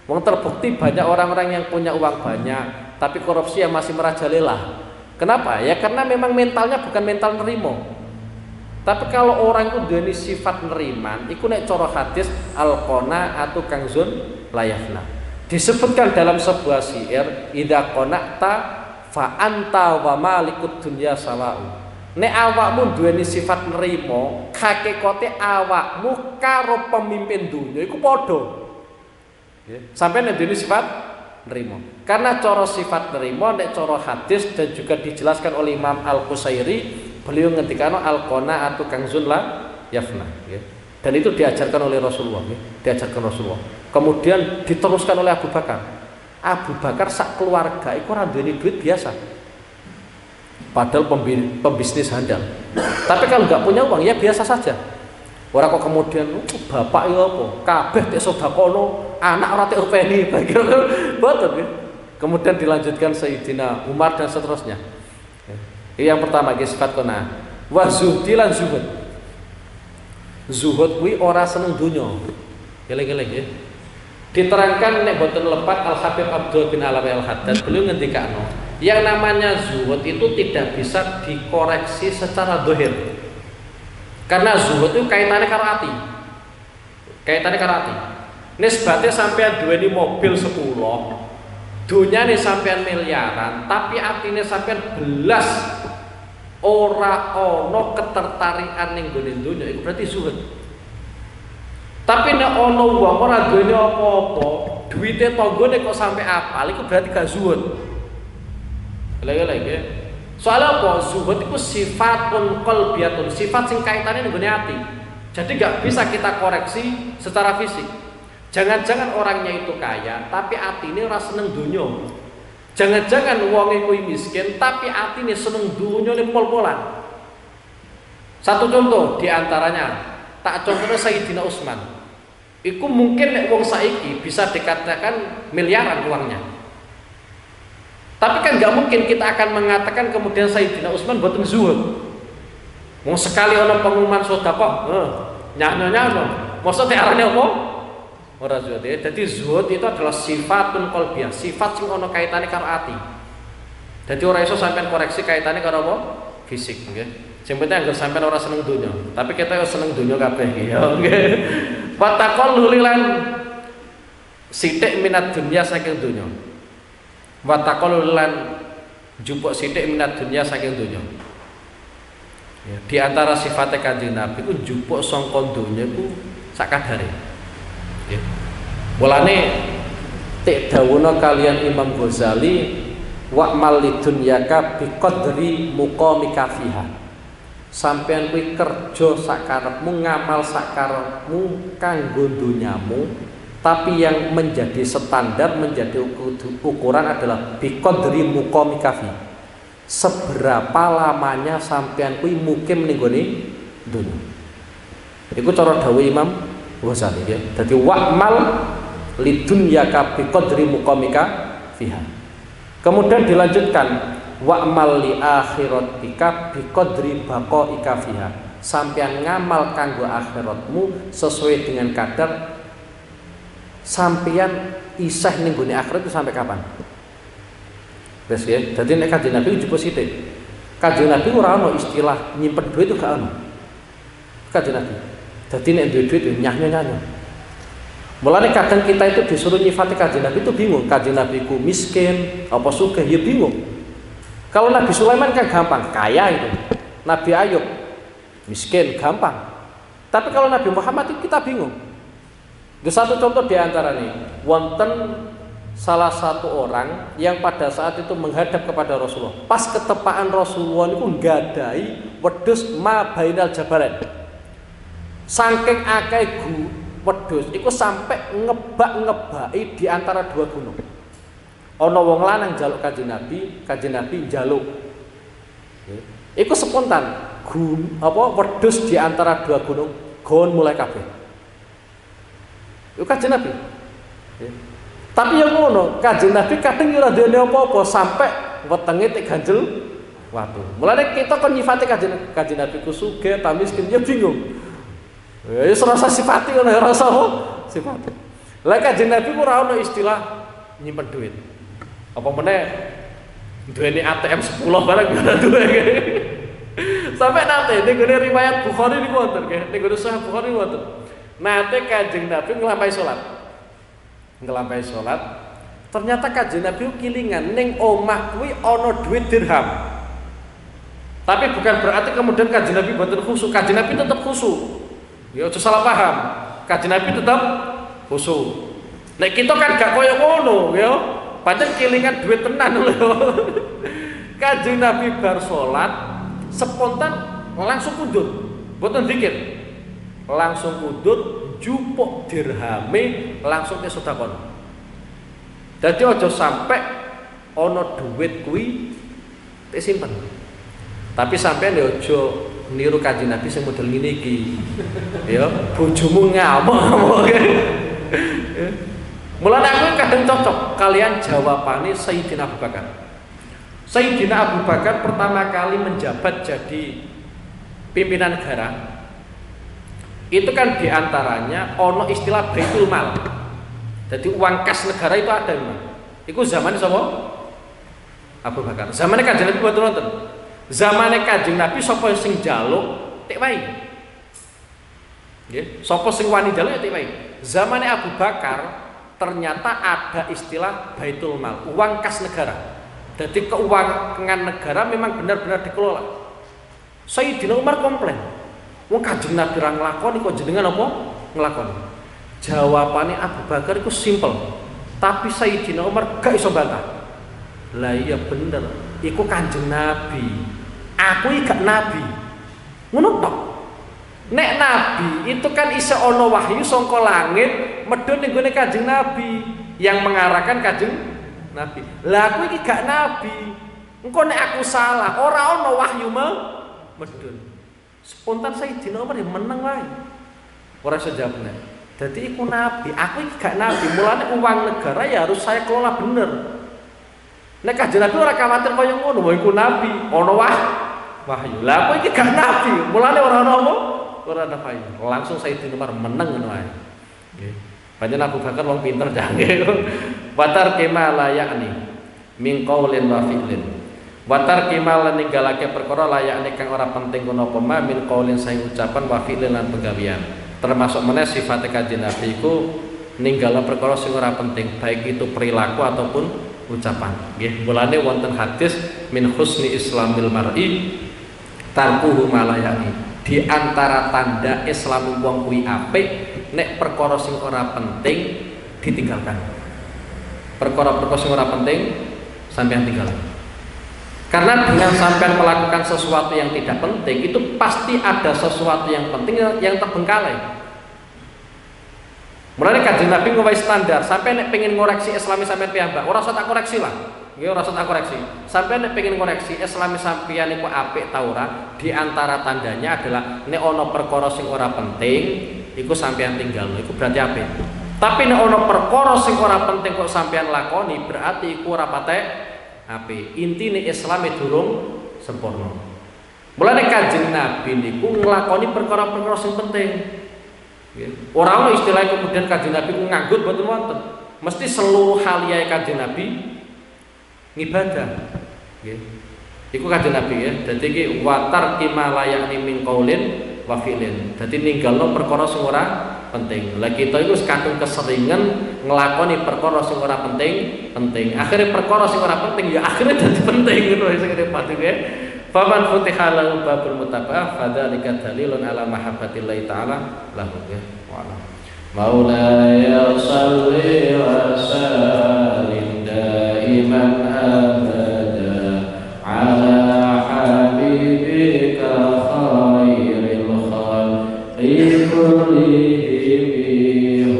Wong terbukti banyak orang-orang yang punya uang banyak tapi korupsi yang masih merajalela. Kenapa? Ya karena memang mentalnya bukan mental nerimo. Tapi kalau orang itu duweni sifat neriman, iku nek cara hadis al-qanaatu kanzun la yafna. Disebutkan dalam sebuah syair, idza qana'ta fa anta wa malikud dunya sawa'u. Nek awakmu duweni sifat nerima, hakikate awakmu karo pemimpin dunya iku padha. Nggih. Sampai nek duweni sifat nerima. Karena cara sifat nerima nek cara hadis dan juga dijelaskan oleh Imam Al-Qusairi, beliau ngendikano al-qanaatu kanzun la yafna, nggih. Dan itu diajarkan oleh Rasulullah, nggih. Diajarkan Rasulullah. Kemudian diteruskan oleh Abu Bakar. Abu Bakar sak keluarga itu ora duweni duit biasa. Padahal pembisnis handal. Tapi kalau nggak punya uang ya biasa saja. Ora kok kemudian bapak ya apa? Kabeh tek sedakono, anak ora tek openi, boten ya. Kemudian dilanjutkan Sayyidina Umar dan seterusnya. Yang pertama sifat qanaah. Wa zuhdi lan zuhud. Zuhud kuwi ora seneng donya. Geleng-geleng ya. Diterangkan nek boten lepat Al-Habib Abdul bin Alawi Al-Haddad, beliau ngendikano, yang namanya zuhud itu tidak bisa dikoreksi secara zahir. Karena zuhud itu kaitannya karo ati. Kaitannya karo ati. Nisbate sampean duweni mobil 10, dunyane sampean miliaran, tapi atine sampean belas ora ana ketertarikan ning gone donya, iku berarti zuhud. Tapi nek ana wong ora duweni apa-apa, duwite tanggane kok sampe apal, iku berarti gak zuhud. Lagi. Soalnya apa? Zuhud itu sifatun qalbiyatun, sifat sing kaitane nggone ati. Jadi gak bisa kita koreksi secara fisik. Jangan-jangan orangnya itu kaya, tapi atine ora seneng donya. Jangan-jangan wong iku miskin, tapi atine seneng donyane pol-polan. Satu contoh diantaranya, tak contohnya Sayyidina Utsman. Iku mungkin nek wong saiki bisa dikatakan miliaran uangnya. Tapi kan nggak mungkin kita akan mengatakan kemudian Sayyidina Utsman boten zuhud. Mau sekali orang pengumuman sedekah, nyanyo. Maksudnya arahnya apa? Ora zuhud ya. Jadi zuhud itu adalah sifatun qalbiyah, sifat sing ana kaitane karo ati. Jadi ora iso sampean koreksi kaitane karo apa? Fisik, nggih. Sing penting anggere sampean ora seneng donya, tapi kita yo seneng donya kabeh iki ya, nggih. Wa taqallul lan sithik minat dunya saking donya. Wa taqallul lan jupuk sithik minat dunya saking donya. Ya, di antara sifatnya Kanjeng Nabi ku jupuk sangka donya ku sakadare. Ya. Mulane tek dawuhna kalian Imam Ghazali wa'mal lidunyaka biqadri muqamika fiha. Sampeyan kuwi kerja sakarepmu, ngamal sakarepmu kanggo donyamu, tapi yang menjadi standar, menjadi ukuran adalah biqadri muqamika fi. Seberapa lamanya sampeyan kuwi mukim ning gone donya. Iku cara dawuh Imam Ghazali ya. Dadi wa'mal lidunyaka biqadri muqamika fiha. Kemudian dilanjutkan wa'mal li akhiratika biqadri baqaika fiha. Sampeyan ngamal kanggo akhiratmu sesuai dengan kadar sampeyan isih ning gone akhirat itu sampai kapan? Wes ya. Dadi nek Kanjeng Nabi jupuk sithik. Kanjeng Nabi ora ono istilah nyimpen duit itu gak ono. Kanjeng Nabi. Dadi nek duwe duit nyah-nyah. Mulane kadang kita itu disuruh nyifati Kanjeng Nabi itu bingung. Kanjeng Nabi ku miskin, apa sugih ya bingung. Kalau Nabi Sulaiman kan gampang, kaya itu. Nabi Ayub miskin, gampang. Tapi kalau Nabi Muhammad itu kita bingung. Itu satu contoh diantara nih, wonten salah satu orang yang pada saat itu menghadap kepada Rasulullah. Pas ketepaan Rasulullah itu nggadai wedhus ma bainal jabalain. Saking akeh wedhus iku sampai ngebak-ngebaki di antara dua gunung. Ana wong lanang njaluk Kanjeng Nabi njaluk. Iku spontan, wedhus di antara dua gunung gon mulai kabeh. Iku Kanjeng Nabi. Tapi yang ngono, Kanjeng Nabi kadang ora duwe apa-apa sampai wetenge tek ganjel watu. Mulane kita kon nyifati Kanjeng Nabi ku sugih ta miskin ya bingung. Ya rasa sifati ngono ya rasa sifati. Lah Kanjeng Nabi ku ora ono istilah nyimpen duit. Apa meneh duweni ATM 10 barang ora duwe. Sampai nate ning gone riwayat Bukhari niku wonten nggih, ning gone Sahih Bukhari wonten. Nate Kanjeng Nabi ngelampahi salat. Ternyata Kanjeng Nabi kilingan ning omah kuwi ana duit dirham. Tapi bukan berarti kemudian Kanjeng Nabi mboten khusyuk. Kanjeng Nabi tetap khusyuk. Ya aja salah paham. Kanjeng Nabi tetap khusyuk. Nek kita kan gak koyo ngono ya. Padahal kilingan duit tenan lho. Kanjeng Nabi bar salat spontan langsung kudut. Mboten zikir. Langsung kudut, jupuk dirhame langsung ke sedekah. Dadi aja sampai ana duit kuwi tak simpen. Tapi sampean ya aja niru Kanjeng Nabi sing model ngene iki. Ya, bojomu ngamuk. Mulane aku kadang cocok kalian jawabane Sayyidina Abu Bakar. Sayyidina Abu Bakar pertama kali menjabat jadi pimpinan negara. Itu kan diantaranya ono istilah Baitul Mal. Jadi uang kas negara itu ada memang. Itu zamannya sapa? Abu Bakar. Zamannya Kanjeng Nabi mboten wonten. Zamannya Kanjeng Nabi sapa sing njaluk tek wae. Nggih, sapa sing wani njaluk ya tek wae. Zamannya Abu Bakar ternyata ada istilah Baitul Mal, uang kas negara. Jadi keuangan negara memang benar-benar dikelola. Sayyidina Umar komplain, wong Kanjeng Nabi ra nglakoni kok jenengan apa nglakoni? Jawabannya Abu Bakar itu simple, tapi Sayyidina Umar gak iso bantah. Lah iya bener, iku Kanjeng Nabi. Aku iki gak nabi. Ngono tok. Nek nabi itu kan iso ana wahyu saka langit medhun ning gone Kanjeng Nabi yang mengarahkan Kanjeng Nabi. Lah aku iki gak nabi. Engko nek aku salah, ora ana wahyu medhun. Spontan Sayyidina Umar yang meneng wae. Ora iso jawabne. Dadi iku nabi, aku iki gak nabi. Mulane uang negara ya harus saya kelola bener. Nek Kanjeng Nabi ora kuwatir kaya ngono, wae iku nabi, ana wahyu. Lah aku iki gak nabi, mulane ora ana apa? Ora ana wahyu. Langsung Sayyidina Umar meneng ngono wae. Nggih. Panjenengan Abu Bakar wong pinter jange. Watar kemal layakni min qaulin wa fi'lin. Watar kemal ninggalake perkara layakne kang ora penting kono apa ma min qaulin saing ucapan wa fi'lin lan penggawean. Termasuk meneh sifate Kanjeng Nabi iku ninggala perkara sing ora penting, baik itu perilaku ataupun ucapan. Nggih, mulane wonten hadis min husni islamil mar'i tarkuhu malayani. Di antara tanda Islam wong kuwi apik nek perkara sing ora penting ditinggalkan. Perkara-perkara sing ora penting sampean tinggalkan. Karena dengan sampean melakukan sesuatu yang tidak penting, itu pasti ada sesuatu yang penting yang terbengkalai. Mulane Kanjeng Nabi ngowahi standar, sampai nek pengen ngoreksi Islami sampean piyambak, ora usah tak koreksi lah. Nggih, ora usah tak koreksi. Sampai nek pengen ngoreksi Islami sampean iku apik ta ora, di antara tandanya adalah nek ana perkara sing ora penting, iku sampean tinggalno, iku berarti apik. Tapi nek ana perkara sing ora penting kok sampean lakoni, berarti iku ora patek apik. Intine Islam durung sempurna. Mulane Kanjeng Nabi niku nglakoni perkara-perkara sing penting. Orang istilah kemudian Kanjeng Nabi nganggut boten wonten. Mesti seluruh haliyae Kanjeng Nabi ngibadah. Nggih. Iku Kanjeng Nabi ya. Dadi iki watar kimalayani min qaulin wa fi'lin. Dadi ninggalno perkara sing ora penting. Lah kita iku kadung keseringan nglakoni perkara sing ora penting. Akhire perkara sing ora penting ya akhire dadi penting ngono sing repot iki. Faman futiha lahu babul mutaba'ah fadzalika dalilun ala mahabbatillahi ta'ala lahu ya wa'ala. Maulaya shalli wa sallim daiman abada ala habibika khairil khalqi kullihim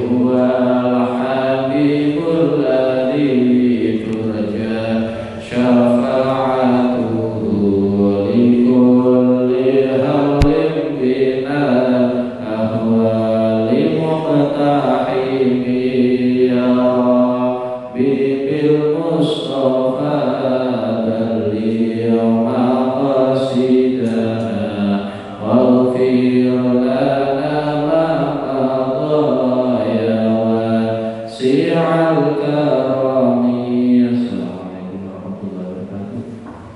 huwal habibul ladzi turja syafa'atuhu Si'al